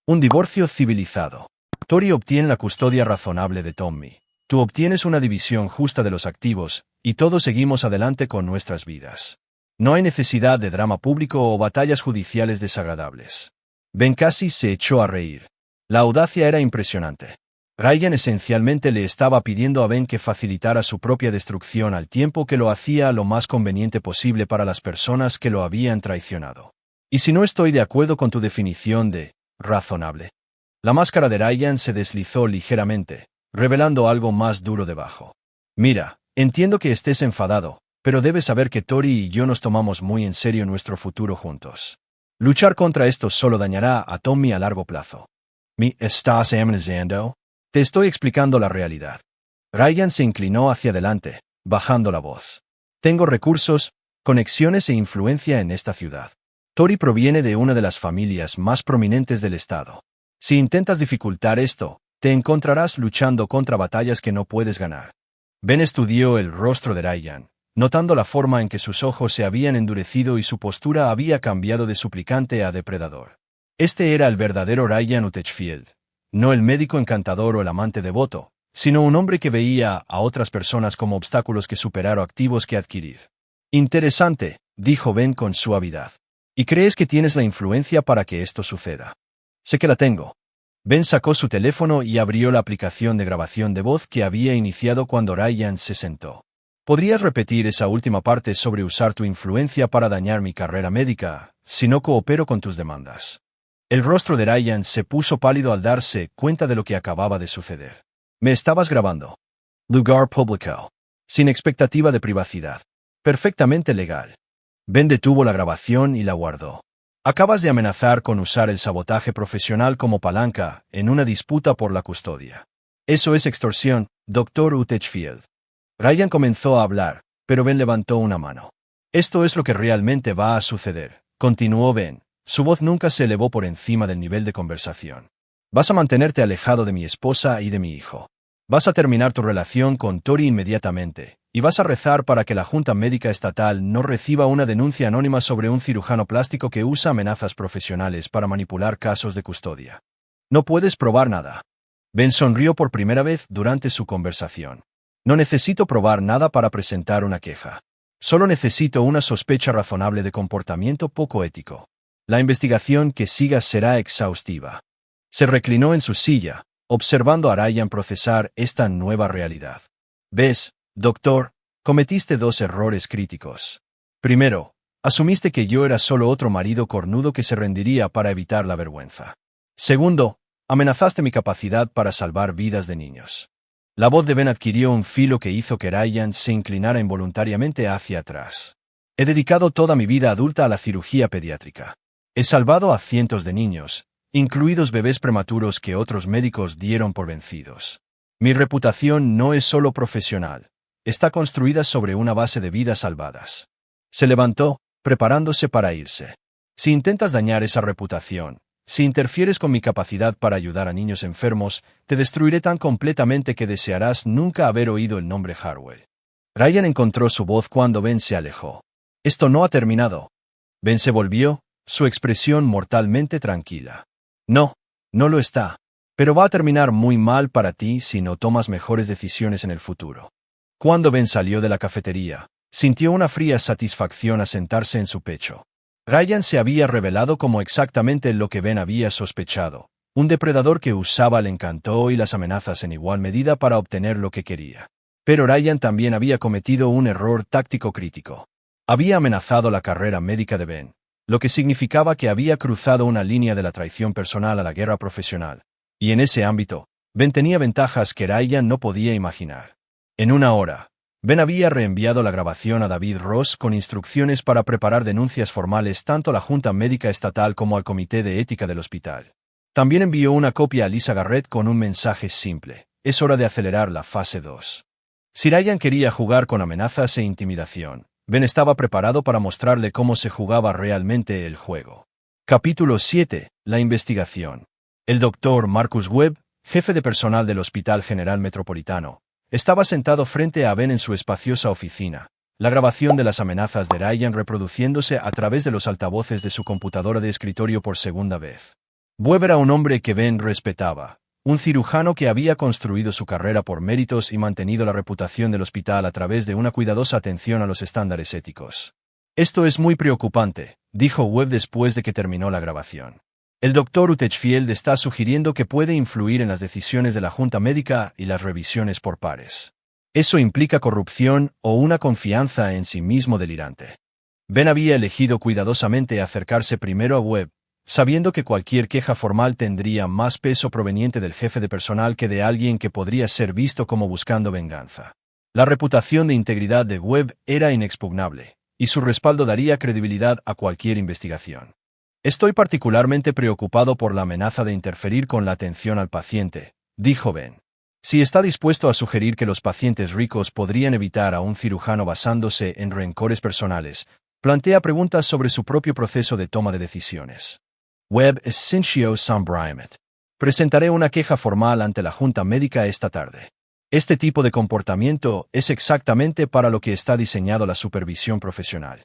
Un divorcio civilizado. Tori obtiene la custodia razonable de Tommy. Tú obtienes una división justa de los activos, y todos seguimos adelante con nuestras vidas. No hay necesidad de drama público o batallas judiciales desagradables. Ben casi se echó a reír. La audacia era impresionante. Ryan esencialmente le estaba pidiendo a Ben que facilitara su propia destrucción al tiempo que lo hacía lo más conveniente posible para las personas que lo habían traicionado. ¿Y si no estoy de acuerdo con tu definición de razonable? La máscara de Ryan se deslizó ligeramente, revelando algo más duro debajo. Mira, entiendo que estés enfadado, pero debes saber que Tori y yo nos tomamos muy en serio nuestro futuro juntos. Luchar contra esto solo dañará a Tommy a largo plazo. ¿Me estás amenazando? Te estoy explicando la realidad. Ryan se inclinó hacia adelante, bajando la voz. Tengo recursos, conexiones e influencia en esta ciudad. Tori proviene de una de las familias más prominentes del estado. Si intentas dificultar esto, te encontrarás luchando contra batallas que no puedes ganar. Ben estudió el rostro de Ryan, notando la forma en que sus ojos se habían endurecido y su postura había cambiado de suplicante a depredador. Este era el verdadero Ryan Utechfield, no el médico encantador o el amante devoto, sino un hombre que veía a otras personas como obstáculos que superar o activos que adquirir. Interesante, dijo Ben con suavidad. ¿Y crees que tienes la influencia para que esto suceda? Sé que la tengo. Ben sacó su teléfono y abrió la aplicación de grabación de voz que había iniciado cuando Ryan se sentó. ¿Podrías repetir esa última parte sobre usar tu influencia para dañar mi carrera médica, si no coopero con tus demandas? El rostro de Ryan se puso pálido al darse cuenta de lo que acababa de suceder. Me estabas grabando. Lugar público. Sin expectativa de privacidad. Perfectamente legal. Ben detuvo la grabación y la guardó. Acabas de amenazar con usar el sabotaje profesional como palanca en una disputa por la custodia. Eso es extorsión, Dr. Utechfield. Ryan comenzó a hablar, pero Ben levantó una mano. Esto es lo que realmente va a suceder, continuó Ben. Su voz nunca se elevó por encima del nivel de conversación. Vas a mantenerte alejado de mi esposa y de mi hijo. Vas a terminar tu relación con Tori inmediatamente, y vas a rezar para que la Junta Médica Estatal no reciba una denuncia anónima sobre un cirujano plástico que usa amenazas profesionales para manipular casos de custodia. No puedes probar nada. Ben sonrió por primera vez durante su conversación. No necesito probar nada para presentar una queja. Solo necesito una sospecha razonable de comportamiento poco ético. La investigación que siga será exhaustiva. Se reclinó en su silla, observando a Ryan procesar esta nueva realidad. ¿Ves, doctor? Cometiste dos errores críticos. Primero, asumiste que yo era solo otro marido cornudo que se rendiría para evitar la vergüenza. Segundo, amenazaste mi capacidad para salvar vidas de niños. La voz de Ben adquirió un filo que hizo que Ryan se inclinara involuntariamente hacia atrás. He dedicado toda mi vida adulta a la cirugía pediátrica. He salvado a cientos de niños, incluidos bebés prematuros que otros médicos dieron por vencidos. Mi reputación no es solo profesional, está construida sobre una base de vidas salvadas. Se levantó, preparándose para irse. Si intentas dañar esa reputación, si interfieres con mi capacidad para ayudar a niños enfermos, te destruiré tan completamente que desearás nunca haber oído el nombre Harwell. Ryan encontró su voz cuando Ben se alejó. Esto no ha terminado. Ben se volvió, su expresión mortalmente tranquila. No, no lo está. Pero va a terminar muy mal para ti si no tomas mejores decisiones en el futuro. Cuando Ben salió de la cafetería, sintió una fría satisfacción a sentarse en su pecho. Ryan se había revelado como exactamente lo que Ben había sospechado, un depredador que usaba el encanto y las amenazas en igual medida para obtener lo que quería. Pero Ryan también había cometido un error táctico crítico. Había amenazado la carrera médica de Ben, lo que significaba que había cruzado una línea de la traición personal a la guerra profesional. Y en ese ámbito, Ben tenía ventajas que Ryan no podía imaginar. En una hora, Ben había reenviado la grabación a David Ross con instrucciones para preparar denuncias formales tanto a la Junta Médica Estatal como al Comité de Ética del hospital. También envió una copia a Lisa Garrett con un mensaje simple: es hora de acelerar la fase 2. Si Ryan quería jugar con amenazas e intimidación, Ben estaba preparado para mostrarle cómo se jugaba realmente el juego. Capítulo 7. La investigación. El doctor Marcus Webb, jefe de personal del Hospital General Metropolitano, estaba sentado frente a Ben en su espaciosa oficina, la grabación de las amenazas de Ryan reproduciéndose a través de los altavoces de su computadora de escritorio por segunda vez. Webb era un hombre que Ben respetaba, un cirujano que había construido su carrera por méritos y mantenido la reputación del hospital a través de una cuidadosa atención a los estándares éticos. Esto es muy preocupante, dijo Webb después de que terminó la grabación. El Dr. Utechfield está sugiriendo que puede influir en las decisiones de la Junta Médica y las revisiones por pares. Eso implica corrupción o una confianza en sí mismo delirante. Ben había elegido cuidadosamente acercarse primero a Webb, sabiendo que cualquier queja formal tendría más peso proveniente del jefe de personal que de alguien que podría ser visto como buscando venganza. La reputación de integridad de Webb era inexpugnable, y su respaldo daría credibilidad a cualquier investigación. Estoy particularmente preocupado por la amenaza de interferir con la atención al paciente, dijo Ben. Si está dispuesto a sugerir que los pacientes ricos podrían evitar a un cirujano basándose en rencores personales, plantea preguntas sobre su propio proceso de toma de decisiones. Webb es Cinchio San Braimet. Presentaré una queja formal ante la Junta Médica esta tarde. Este tipo de comportamiento es exactamente para lo que está diseñado la supervisión profesional.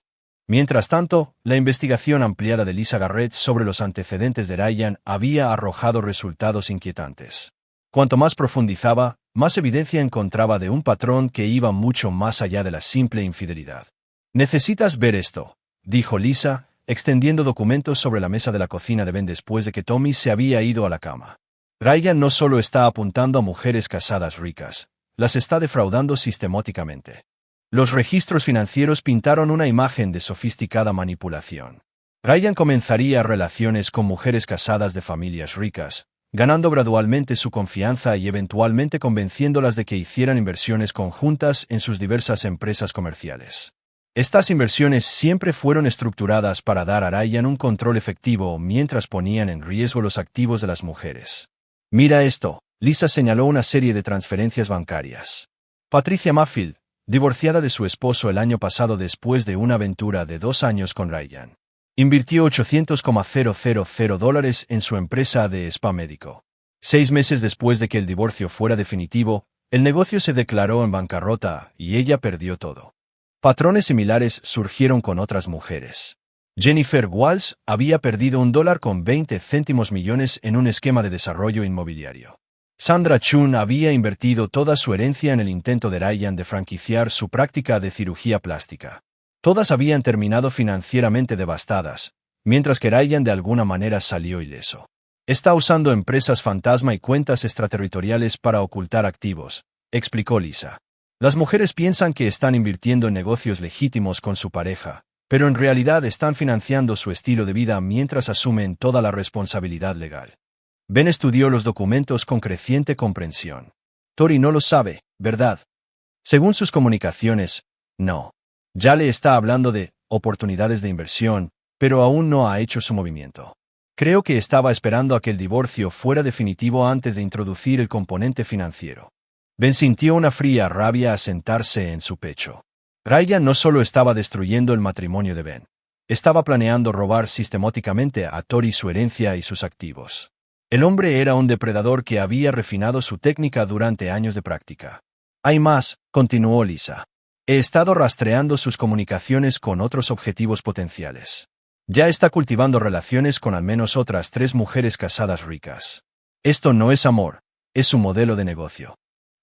Mientras tanto, la investigación ampliada de Lisa Garrett sobre los antecedentes de Ryan había arrojado resultados inquietantes. Cuanto más profundizaba, más evidencia encontraba de un patrón que iba mucho más allá de la simple infidelidad. «Necesitas ver esto», dijo Lisa, extendiendo documentos sobre la mesa de la cocina de Ben después de que Tommy se había ido a la cama. Ryan no solo está apuntando a mujeres casadas ricas, las está defraudando sistemáticamente. Los registros financieros pintaron una imagen de sofisticada manipulación. Ryan comenzaría relaciones con mujeres casadas de familias ricas, ganando gradualmente su confianza y eventualmente convenciéndolas de que hicieran inversiones conjuntas en sus diversas empresas comerciales. Estas inversiones siempre fueron estructuradas para dar a Ryan un control efectivo mientras ponían en riesgo los activos de las mujeres. «Mira esto», Lisa señaló una serie de transferencias bancarias. Patricia Mayfield, divorciada de su esposo el año pasado después de una aventura de 2 años con Ryan, invirtió $800,000 en su empresa de spa médico. 6 meses después de que el divorcio fuera definitivo, el negocio se declaró en bancarrota y ella perdió todo. Patrones similares surgieron con otras mujeres. Jennifer Walsh había perdido $1,20 millones en un esquema de desarrollo inmobiliario. Sandra Chun había invertido toda su herencia en el intento de Ryan de franquiciar su práctica de cirugía plástica. Todas habían terminado financieramente devastadas, mientras que Ryan de alguna manera salió ileso. Está usando empresas fantasma y cuentas extraterritoriales para ocultar activos, explicó Lisa. Las mujeres piensan que están invirtiendo en negocios legítimos con su pareja, pero en realidad están financiando su estilo de vida mientras asumen toda la responsabilidad legal. Ben estudió los documentos con creciente comprensión. Tori no lo sabe, ¿verdad? Según sus comunicaciones, no. Ya le está hablando de oportunidades de inversión, pero aún no ha hecho su movimiento. Creo que estaba esperando a que el divorcio fuera definitivo antes de introducir el componente financiero. Ben sintió una fría rabia asentarse en su pecho. Ryan no solo estaba destruyendo el matrimonio de Ben. Estaba planeando robar sistemáticamente a Tori su herencia y sus activos. El hombre era un depredador que había refinado su técnica durante años de práctica. Hay más, continuó Lisa. He estado rastreando sus comunicaciones con otros objetivos potenciales. Ya está cultivando relaciones con al menos otras 3 mujeres casadas ricas. Esto no es amor, es su modelo de negocio.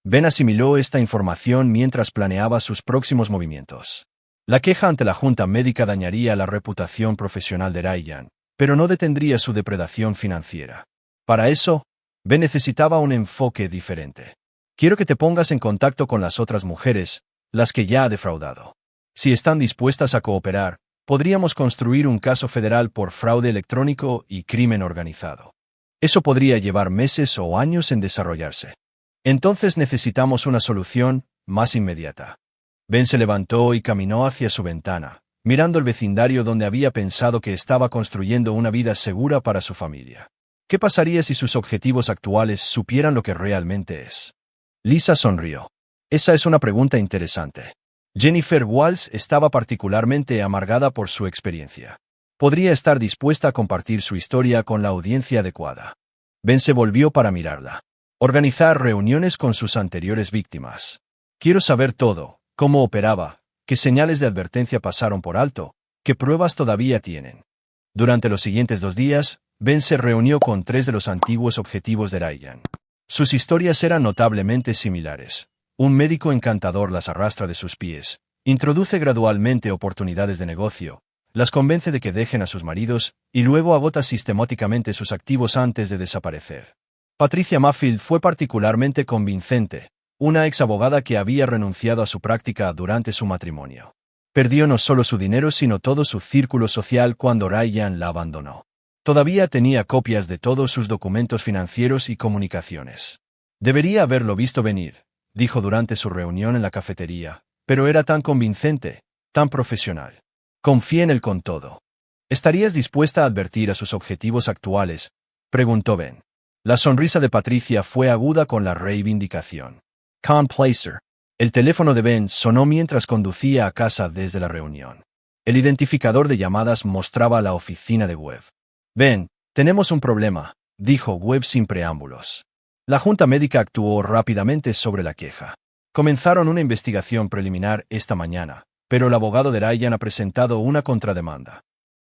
Ben asimiló esta información mientras planeaba sus próximos movimientos. La queja ante la Junta Médica dañaría la reputación profesional de Ryan, pero no detendría su depredación financiera. Para eso, Ben necesitaba un enfoque diferente. Quiero que te pongas en contacto con las otras mujeres, las que ya ha defraudado. Si están dispuestas a cooperar, podríamos construir un caso federal por fraude electrónico y crimen organizado. Eso podría llevar meses o años en desarrollarse. Entonces necesitamos una solución más inmediata. Ben se levantó y caminó hacia su ventana, mirando el vecindario donde había pensado que estaba construyendo una vida segura para su familia. ¿Qué pasaría si sus objetivos actuales supieran lo que realmente es? Lisa sonrió. Esa es una pregunta interesante. Jennifer Walsh estaba particularmente amargada por su experiencia. Podría estar dispuesta a compartir su historia con la audiencia adecuada. Ben se volvió para mirarla. Organizar reuniones con sus anteriores víctimas. Quiero saber todo, cómo operaba, qué señales de advertencia pasaron por alto, qué pruebas todavía tienen. Durante los siguientes 2 días, Ben se reunió con 3 de los antiguos objetivos de Ryan. Sus historias eran notablemente similares. Un médico encantador las arrastra de sus pies, introduce gradualmente oportunidades de negocio, las convence de que dejen a sus maridos, y luego agota sistemáticamente sus activos antes de desaparecer. Patricia Mayfield fue particularmente convincente, una ex abogada que había renunciado a su práctica durante su matrimonio. Perdió no solo su dinero sino todo su círculo social cuando Ryan la abandonó. Todavía tenía copias de todos sus documentos financieros y comunicaciones. Debería haberlo visto venir, dijo durante su reunión en la cafetería, pero era tan convincente, tan profesional. Confié en él con todo. ¿Estarías dispuesta a advertir a sus objetivos actuales?, preguntó Ben. La sonrisa de Patricia fue aguda con la reivindicación. Con Placer. El teléfono de Ben sonó mientras conducía a casa desde la reunión. El identificador de llamadas mostraba la oficina de Webb. Ben, tenemos un problema, dijo Webb sin preámbulos. La junta médica actuó rápidamente sobre la queja. Comenzaron una investigación preliminar esta mañana, pero el abogado de Ryan ha presentado una contrademanda.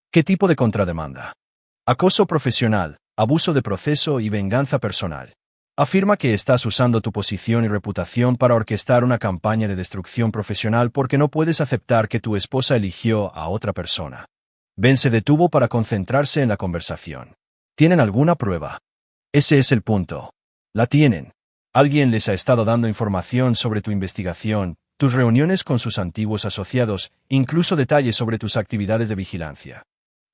¿Qué tipo de contrademanda? Acoso profesional, abuso de proceso y venganza personal. Afirma que estás usando tu posición y reputación para orquestar una campaña de destrucción profesional porque no puedes aceptar que tu esposa eligió a otra persona. Ben se detuvo para concentrarse en la conversación. ¿Tienen alguna prueba? Ese es el punto. La tienen. Alguien les ha estado dando información sobre tu investigación, tus reuniones con sus antiguos asociados, incluso detalles sobre tus actividades de vigilancia.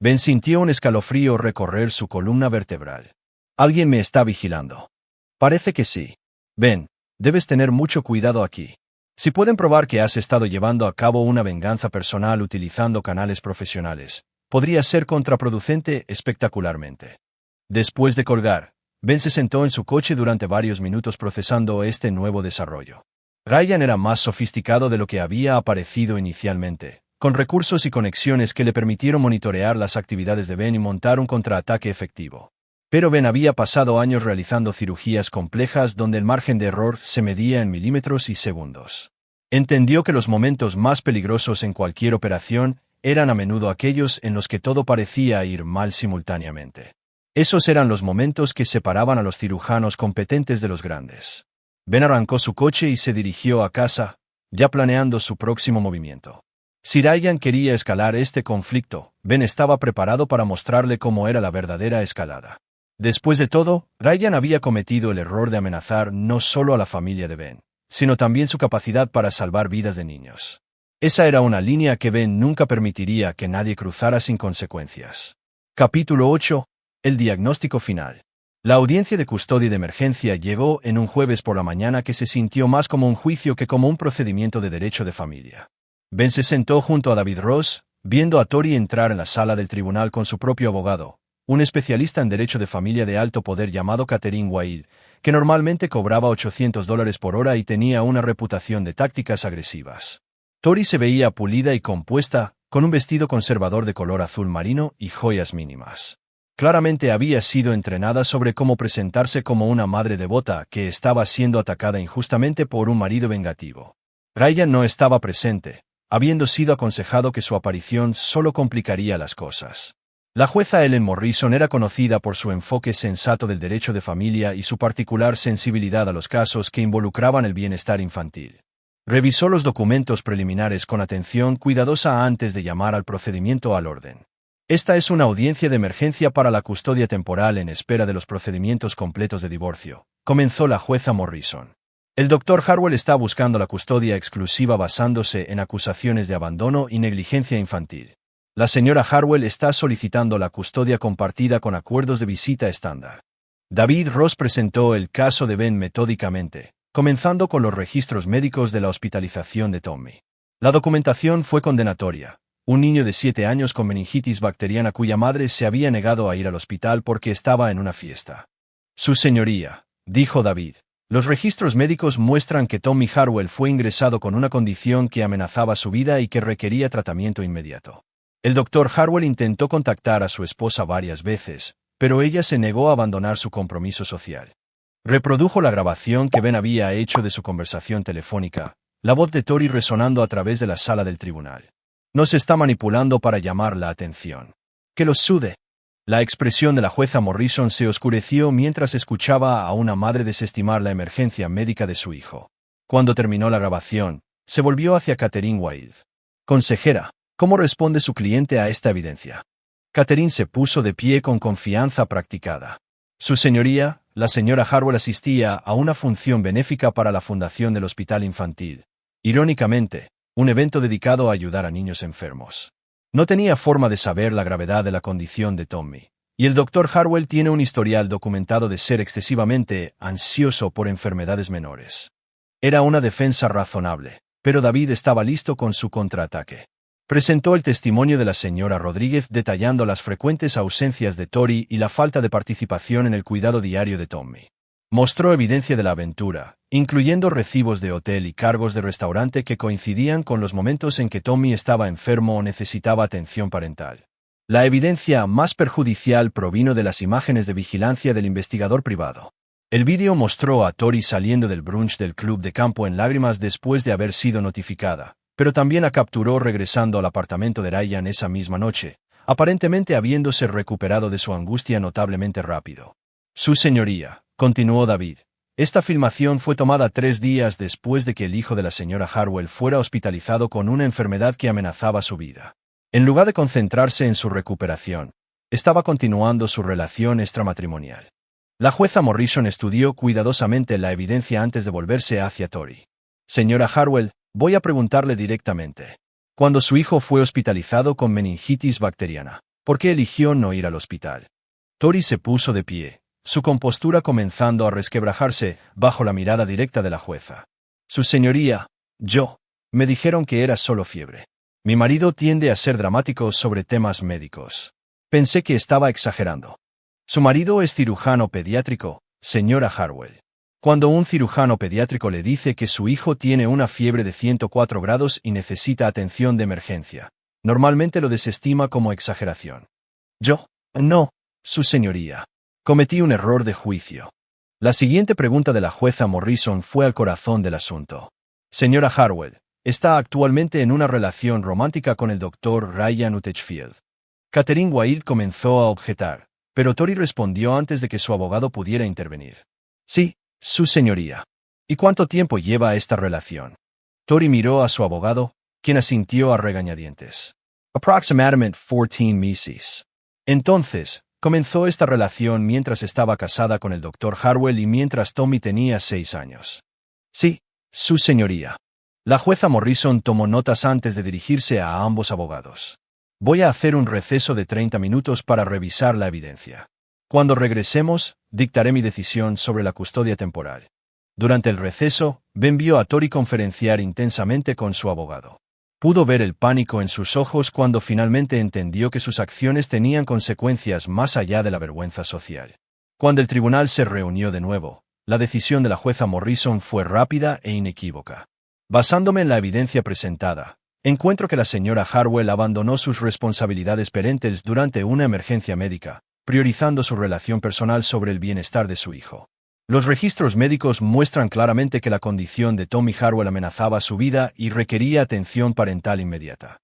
Ben sintió un escalofrío recorrer su columna vertebral. ¿Alguien me está vigilando? Parece que sí. Ben, debes tener mucho cuidado aquí. Si pueden probar que has estado llevando a cabo una venganza personal utilizando canales profesionales, podría ser contraproducente espectacularmente. Después de colgar, Ben se sentó en su coche durante varios minutos procesando este nuevo desarrollo. Ryan era más sofisticado de lo que había aparecido inicialmente, con recursos y conexiones que le permitieron monitorear las actividades de Ben y montar un contraataque efectivo. Pero Ben había pasado años realizando cirugías complejas donde el margen de error se medía en milímetros y segundos. Entendió que los momentos más peligrosos en cualquier operación eran a menudo aquellos en los que todo parecía ir mal simultáneamente. Esos eran los momentos que separaban a los cirujanos competentes de los grandes. Ben arrancó su coche y se dirigió a casa, ya planeando su próximo movimiento. Si Ryan quería escalar este conflicto, Ben estaba preparado para mostrarle cómo era la verdadera escalada. Después de todo, Ryan había cometido el error de amenazar no solo a la familia de Ben, sino también su capacidad para salvar vidas de niños. Esa era una línea que Ben nunca permitiría que nadie cruzara sin consecuencias. Capítulo 8. El diagnóstico final. La audiencia de custodia de emergencia llegó en un jueves por la mañana que se sintió más como un juicio que como un procedimiento de derecho de familia. Ben se sentó junto a David Ross, viendo a Tori entrar en la sala del tribunal con su propio abogado, un especialista en derecho de familia de alto poder llamado Catherine Wade, que normalmente cobraba $800 por hora y tenía una reputación de tácticas agresivas. Tori se veía pulida y compuesta, con un vestido conservador de color azul marino y joyas mínimas. Claramente había sido entrenada sobre cómo presentarse como una madre devota que estaba siendo atacada injustamente por un marido vengativo. Ryan no estaba presente, habiendo sido aconsejado que su aparición solo complicaría las cosas. La jueza Ellen Morrison era conocida por su enfoque sensato del derecho de familia y su particular sensibilidad a los casos que involucraban el bienestar infantil. Revisó los documentos preliminares con atención cuidadosa antes de llamar al procedimiento al orden. Esta es una audiencia de emergencia para la custodia temporal en espera de los procedimientos completos de divorcio, comenzó la jueza Morrison. El Dr. Harwell está buscando la custodia exclusiva basándose en acusaciones de abandono y negligencia infantil. La señora Harwell está solicitando la custodia compartida con acuerdos de visita estándar. David Ross presentó el caso de Ben metódicamente, comenzando con los registros médicos de la hospitalización de Tommy. La documentación fue condenatoria. Un niño de 7 años con meningitis bacteriana cuya madre se había negado a ir al hospital porque estaba en una fiesta. Su señoría, dijo David, los registros médicos muestran que Tommy Harwell fue ingresado con una condición que amenazaba su vida y que requería tratamiento inmediato. El Dr. Harwell intentó contactar a su esposa varias veces, pero ella se negó a abandonar su compromiso social. Reprodujo la grabación que Ben había hecho de su conversación telefónica, la voz de Tori resonando a través de la sala del tribunal. Nos está manipulando para llamar la atención. Que los sude. La expresión de la jueza Morrison se oscureció mientras escuchaba a una madre desestimar la emergencia médica de su hijo. Cuando terminó la grabación, se volvió hacia Catherine Wilde. Consejera, ¿cómo responde su cliente a esta evidencia? Catherine se puso de pie con confianza practicada. Su señoría, la señora Harwell asistía a una función benéfica para la fundación del hospital infantil. Irónicamente, un evento dedicado a ayudar a niños enfermos. No tenía forma de saber la gravedad de la condición de Tommy, y el Dr. Harwell tiene un historial documentado de ser excesivamente ansioso por enfermedades menores. Era una defensa razonable, pero David estaba listo con su contraataque. Presentó el testimonio de la señora Rodríguez detallando las frecuentes ausencias de Tori y la falta de participación en el cuidado diario de Tommy. Mostró evidencia de la aventura, incluyendo recibos de hotel y cargos de restaurante que coincidían con los momentos en que Tommy estaba enfermo o necesitaba atención parental. La evidencia más perjudicial provino de las imágenes de vigilancia del investigador privado. El vídeo mostró a Tori saliendo del brunch del club de campo en lágrimas después de haber sido notificada, pero también la capturó regresando al apartamento de Ryan esa misma noche, aparentemente habiéndose recuperado de su angustia notablemente rápido. Su señoría, continuó David, esta filmación fue tomada 3 días después de que el hijo de la señora Harwell fuera hospitalizado con una enfermedad que amenazaba su vida. En lugar de concentrarse en su recuperación, estaba continuando su relación extramatrimonial. La jueza Morrison estudió cuidadosamente la evidencia antes de volverse hacia Tori. Señora Harwell, voy a preguntarle directamente. Cuando su hijo fue hospitalizado con meningitis bacteriana, ¿por qué eligió no ir al hospital? Tori se puso de pie, su compostura comenzando a resquebrajarse bajo la mirada directa de la jueza. Su señoría, me dijeron que era solo fiebre. Mi marido tiende a ser dramático sobre temas médicos. Pensé que estaba exagerando. Su marido es cirujano pediátrico, señora Harwell. Cuando un cirujano pediátrico le dice que su hijo tiene una fiebre de 104 grados y necesita atención de emergencia, normalmente lo desestima como exageración. No, su señoría. Cometí un error de juicio. La siguiente pregunta de la jueza Morrison fue al corazón del asunto. Señora Harwell, está actualmente en una relación romántica con el doctor Ryan Utechfield. Catherine Wilde comenzó a objetar, pero Tori respondió antes de que su abogado pudiera intervenir. Sí, su señoría. ¿Y cuánto tiempo lleva esta relación? Tori miró a su abogado, quien asintió a regañadientes. Aproximadamente 14 meses. Entonces, comenzó esta relación mientras estaba casada con el Dr. Harwell y mientras Tommy tenía 6 años. Sí, su señoría. La jueza Morrison tomó notas antes de dirigirse a ambos abogados. Voy a hacer un receso de 30 minutos para revisar la evidencia. Cuando regresemos, dictaré mi decisión sobre la custodia temporal. Durante el receso, Ben vio a Tori conferenciar intensamente con su abogado. Pudo ver el pánico en sus ojos cuando finalmente entendió que sus acciones tenían consecuencias más allá de la vergüenza social. Cuando el tribunal se reunió de nuevo, la decisión de la jueza Morrison fue rápida e inequívoca. Basándome en la evidencia presentada, encuentro que la señora Harwell abandonó sus responsabilidades parentales durante una emergencia médica, priorizando su relación personal sobre el bienestar de su hijo. Los registros médicos muestran claramente que la condición de Tommy Harwell amenazaba su vida y requería atención parental inmediata.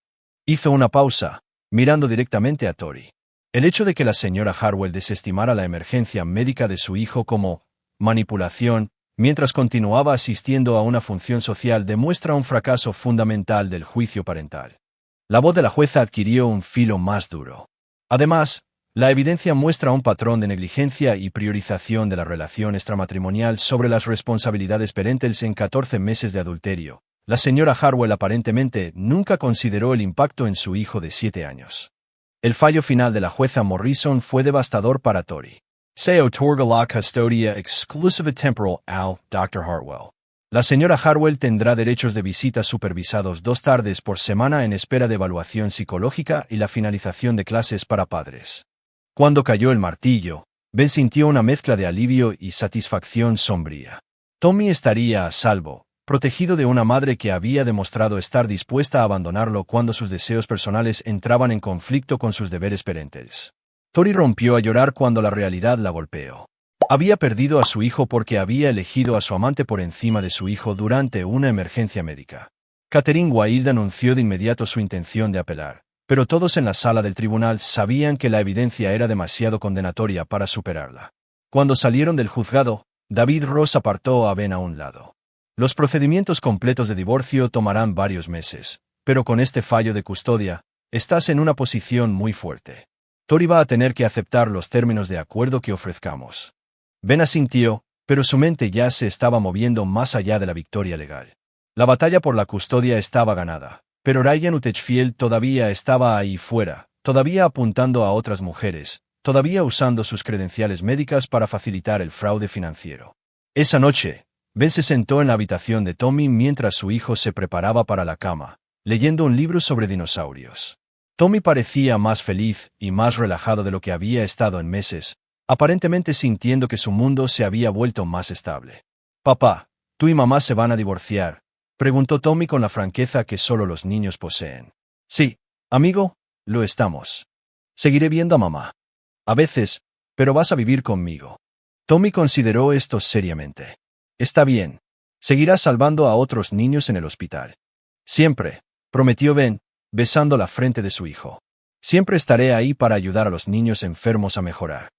Hizo una pausa, mirando directamente a Tori. El hecho de que la señora Harwell desestimara la emergencia médica de su hijo como manipulación, mientras continuaba asistiendo a una función social, demuestra un fracaso fundamental del juicio parental. La voz de la jueza adquirió un filo más duro. Además, la evidencia muestra un patrón de negligencia y priorización de la relación extramatrimonial sobre las responsabilidades parentales en 14 meses de adulterio. La señora Harwell aparentemente nunca consideró el impacto en su hijo de 7 años. El fallo final de la jueza Morrison fue devastador para Tori. Se otorga la custodia exclusiva temporal al Dr. Harwell. La señora Harwell tendrá derechos de visita supervisados 2 tardes por semana en espera de evaluación psicológica y la finalización de clases para padres. Cuando cayó el martillo, Ben sintió una mezcla de alivio y satisfacción sombría. Tommy estaría a salvo, protegido de una madre que había demostrado estar dispuesta a abandonarlo cuando sus deseos personales entraban en conflicto con sus deberes parentales. Tori rompió a llorar cuando la realidad la golpeó. Había perdido a su hijo porque había elegido a su amante por encima de su hijo durante una emergencia médica. Catherine Wilde anunció de inmediato su intención de apelar, pero todos en la sala del tribunal sabían que la evidencia era demasiado condenatoria para superarla. Cuando salieron del juzgado, David Ross apartó a Ben a un lado. Los procedimientos completos de divorcio tomarán varios meses, pero con este fallo de custodia, estás en una posición muy fuerte. Tori va a tener que aceptar los términos de acuerdo que ofrezcamos. Ben asintió, pero su mente ya se estaba moviendo más allá de la victoria legal. La batalla por la custodia estaba ganada, pero Ryan Utechfield todavía estaba ahí fuera, todavía apuntando a otras mujeres, todavía usando sus credenciales médicas para facilitar el fraude financiero. Esa noche, Ben se sentó en la habitación de Tommy mientras su hijo se preparaba para la cama, leyendo un libro sobre dinosaurios. Tommy parecía más feliz y más relajado de lo que había estado en meses, aparentemente sintiendo que su mundo se había vuelto más estable. «Papá, tú y mamá se van a divorciar», preguntó Tommy con la franqueza que solo los niños poseen. «Sí, amigo, lo estamos. Seguiré viendo a mamá. A veces, pero vas a vivir conmigo». Tommy consideró esto seriamente. «Está bien. Seguirás salvando a otros niños en el hospital». «Siempre», prometió Ben, besando la frente de su hijo. «Siempre estaré ahí para ayudar a los niños enfermos a mejorar».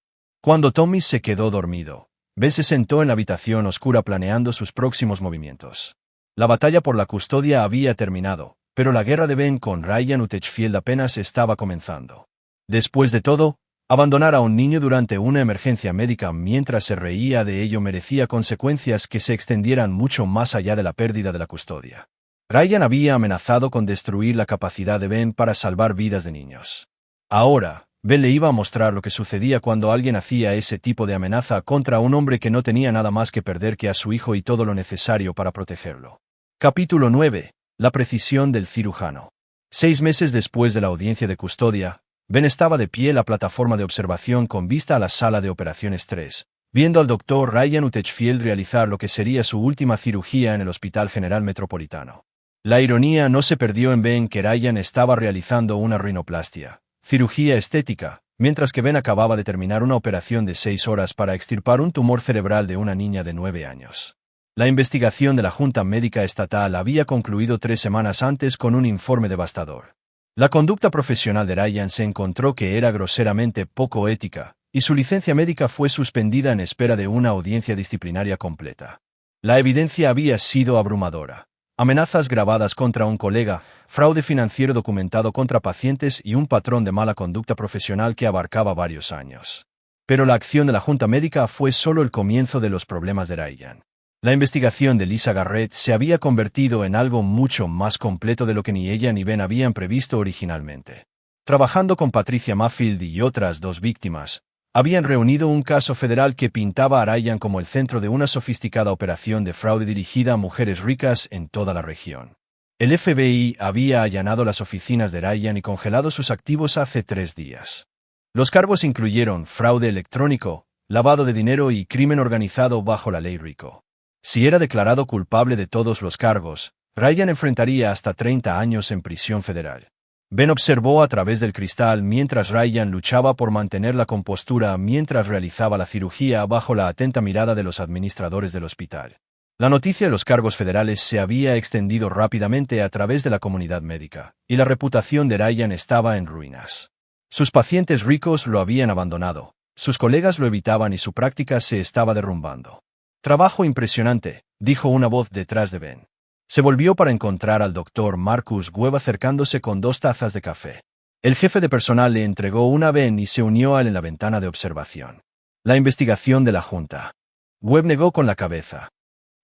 Cuando Tommy se quedó dormido, Ben se sentó en la habitación oscura planeando sus próximos movimientos. La batalla por la custodia había terminado, pero la guerra de Ben con Ryan Utechfield apenas estaba comenzando. Después de todo, abandonar a un niño durante una emergencia médica mientras se reía de ello merecía consecuencias que se extendieran mucho más allá de la pérdida de la custodia. Ryan había amenazado con destruir la capacidad de Ben para salvar vidas de niños. Ahora, Ben le iba a mostrar lo que sucedía cuando alguien hacía ese tipo de amenaza contra un hombre que no tenía nada más que perder que a su hijo y todo lo necesario para protegerlo. Capítulo 9. La precisión del cirujano. 6 meses después de la audiencia de custodia, Ben estaba de pie en la plataforma de observación con vista a la sala de operaciones 3, viendo al doctor Ryan Utechfield realizar lo que sería su última cirugía en el Hospital General Metropolitano. La ironía no se perdió en Ben que Ryan estaba realizando una rinoplastia, cirugía estética, mientras que Ben acababa de terminar una operación de 6 horas para extirpar un tumor cerebral de una niña de 9 años. La investigación de la Junta Médica Estatal había concluido 3 semanas antes con un informe devastador. La conducta profesional de Ryan se encontró que era groseramente poco ética, y su licencia médica fue suspendida en espera de una audiencia disciplinaria completa. La evidencia había sido abrumadora. Amenazas grabadas contra un colega, fraude financiero documentado contra pacientes y un patrón de mala conducta profesional que abarcaba varios años. Pero la acción de la Junta Médica fue solo el comienzo de los problemas de Ryan. La investigación de Lisa Garrett se había convertido en algo mucho más completo de lo que ni ella ni Ben habían previsto originalmente. Trabajando con Patricia Mayfield y otras 2 víctimas, habían reunido un caso federal que pintaba a Ryan como el centro de una sofisticada operación de fraude dirigida a mujeres ricas en toda la región. El FBI había allanado las oficinas de Ryan y congelado sus activos hace 3 días. Los cargos incluyeron fraude electrónico, lavado de dinero y crimen organizado bajo la ley RICO. Si era declarado culpable de todos los cargos, Ryan enfrentaría hasta 30 años en prisión federal. Ben observó a través del cristal mientras Ryan luchaba por mantener la compostura mientras realizaba la cirugía bajo la atenta mirada de los administradores del hospital. La noticia de los cargos federales se había extendido rápidamente a través de la comunidad médica, y la reputación de Ryan estaba en ruinas. Sus pacientes ricos lo habían abandonado, sus colegas lo evitaban y su práctica se estaba derrumbando. «Trabajo impresionante», dijo una voz detrás de Ben. Se volvió para encontrar al doctor Marcus Webb acercándose con 2 tazas de café. El jefe de personal le entregó una a Ben y se unió a él en la ventana de observación. «La investigación de la Junta». Webb negó con la cabeza.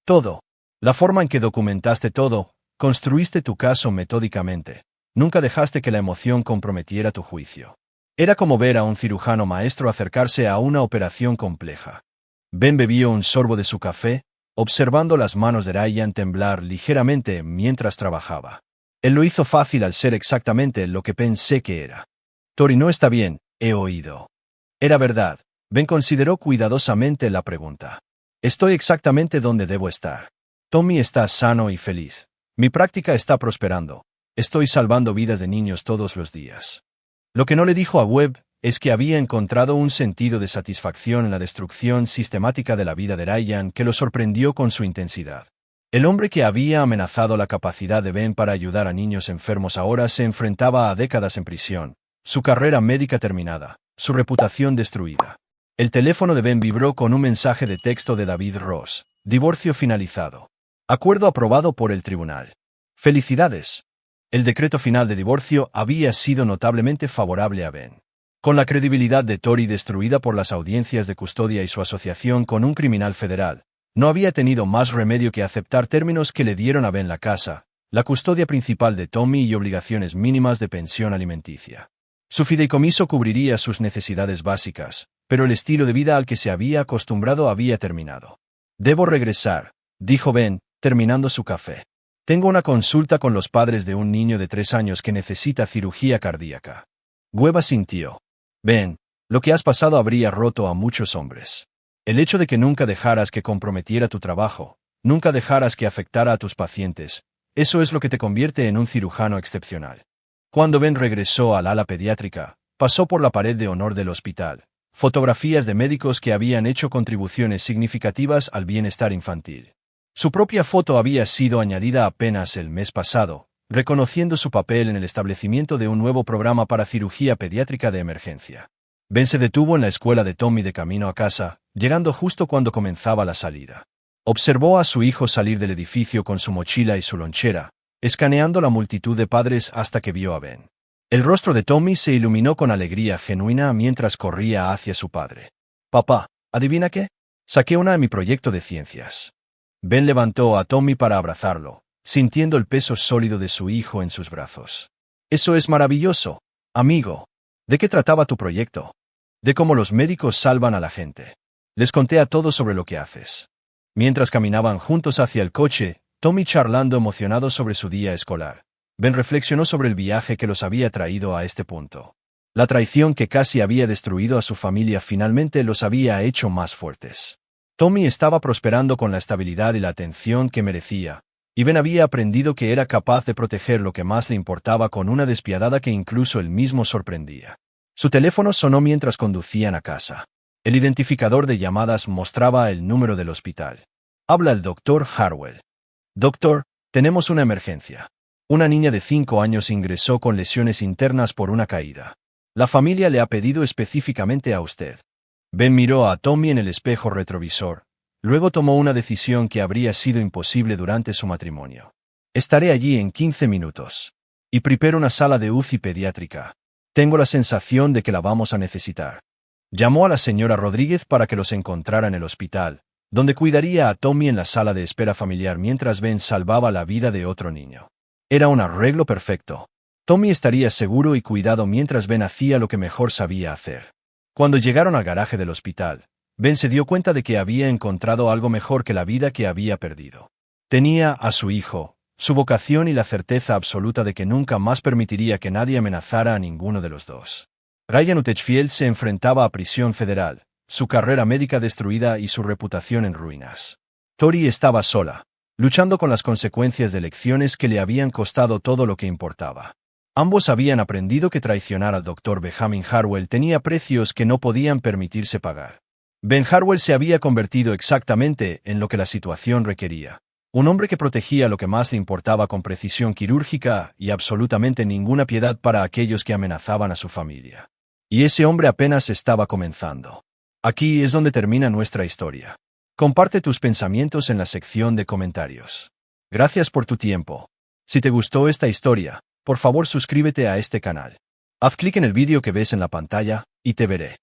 «Todo. La forma en que documentaste todo, construiste tu caso metódicamente. Nunca dejaste que la emoción comprometiera tu juicio. Era como ver a un cirujano maestro acercarse a una operación compleja». Ben bebió un sorbo de su café, observando las manos de Ryan temblar ligeramente mientras trabajaba. Él lo hizo fácil al ser exactamente lo que pensé que era. «Tori no está bien, he oído». Era verdad. Ben consideró cuidadosamente la pregunta. «Estoy exactamente donde debo estar. Tommy está sano y feliz. Mi práctica está prosperando. Estoy salvando vidas de niños todos los días». Lo que no le dijo a Webb es que había encontrado un sentido de satisfacción en la destrucción sistemática de la vida de Ryan que lo sorprendió con su intensidad. El hombre que había amenazado la capacidad de Ben para ayudar a niños enfermos ahora se enfrentaba a décadas en prisión, su carrera médica terminada, su reputación destruida. El teléfono de Ben vibró con un mensaje de texto de David Ross. Divorcio finalizado. Acuerdo aprobado por el tribunal. ¡Felicidades! El decreto final de divorcio había sido notablemente favorable a Ben. Con la credibilidad de Tori destruida por las audiencias de custodia y su asociación con un criminal federal, no había tenido más remedio que aceptar términos que le dieron a Ben la casa, la custodia principal de Tommy y obligaciones mínimas de pensión alimenticia. Su fideicomiso cubriría sus necesidades básicas, pero el estilo de vida al que se había acostumbrado había terminado. «Debo regresar», dijo Ben, terminando su café. «Tengo una consulta con los padres de un niño de 3 años que necesita cirugía cardíaca». Webb asintió. «Ben, lo que has pasado habría roto a muchos hombres. El hecho de que nunca dejaras que comprometiera tu trabajo, nunca dejaras que afectara a tus pacientes, eso es lo que te convierte en un cirujano excepcional». Cuando Ben regresó al ala pediátrica, pasó por la pared de honor del hospital, fotografías de médicos que habían hecho contribuciones significativas al bienestar infantil. Su propia foto había sido añadida apenas el mes pasado, reconociendo su papel en el establecimiento de un nuevo programa para cirugía pediátrica de emergencia. Ben se detuvo en la escuela de Tommy de camino a casa, llegando justo cuando comenzaba la salida. Observó a su hijo salir del edificio con su mochila y su lonchera, escaneando la multitud de padres hasta que vio a Ben. El rostro de Tommy se iluminó con alegría genuina mientras corría hacia su padre. «Papá, ¿adivina qué? Saqué una en mi proyecto de ciencias». Ben levantó a Tommy para abrazarlo, sintiendo el peso sólido de su hijo en sus brazos. «Eso es maravilloso, amigo. ¿De qué trataba tu proyecto?» «De cómo los médicos salvan a la gente. Les conté a todos sobre lo que haces». Mientras caminaban juntos hacia el coche, Tommy charlando emocionado sobre su día escolar, Ben reflexionó sobre el viaje que los había traído a este punto. La traición que casi había destruido a su familia finalmente los había hecho más fuertes. Tommy estaba prosperando con la estabilidad y la atención que merecía, y Ben había aprendido que era capaz de proteger lo que más le importaba con una despiadada que incluso él mismo sorprendía. Su teléfono sonó mientras conducían a casa. El identificador de llamadas mostraba el número del hospital. «Habla el doctor Harwell». «Doctor, tenemos una emergencia. Una niña de 5 años ingresó con lesiones internas por una caída. La familia le ha pedido específicamente a usted». Ben miró a Tommy en el espejo retrovisor. Luego tomó una decisión que habría sido imposible durante su matrimonio. «Estaré allí en 15 minutos. Y preparo una sala de UCI pediátrica. Tengo la sensación de que la vamos a necesitar». Llamó a la señora Rodríguez para que los encontrara en el hospital, donde cuidaría a Tommy en la sala de espera familiar mientras Ben salvaba la vida de otro niño. Era un arreglo perfecto. Tommy estaría seguro y cuidado mientras Ben hacía lo que mejor sabía hacer. Cuando llegaron al garaje del hospital, Ben se dio cuenta de que había encontrado algo mejor que la vida que había perdido. Tenía a su hijo, su vocación y la certeza absoluta de que nunca más permitiría que nadie amenazara a ninguno de los dos. Ryan Utechfield se enfrentaba a prisión federal, su carrera médica destruida y su reputación en ruinas. Tori estaba sola, luchando con las consecuencias de elecciones que le habían costado todo lo que importaba. Ambos habían aprendido que traicionar al Dr. Benjamin Harwell tenía precios que no podían permitirse pagar. Ben Harwell se había convertido exactamente en lo que la situación requería. Un hombre que protegía lo que más le importaba con precisión quirúrgica y absolutamente ninguna piedad para aquellos que amenazaban a su familia. Y ese hombre apenas estaba comenzando. Aquí es donde termina nuestra historia. Comparte tus pensamientos en la sección de comentarios. Gracias por tu tiempo. Si te gustó esta historia, por favor suscríbete a este canal. Haz clic en el vídeo que ves en la pantalla, y te veré.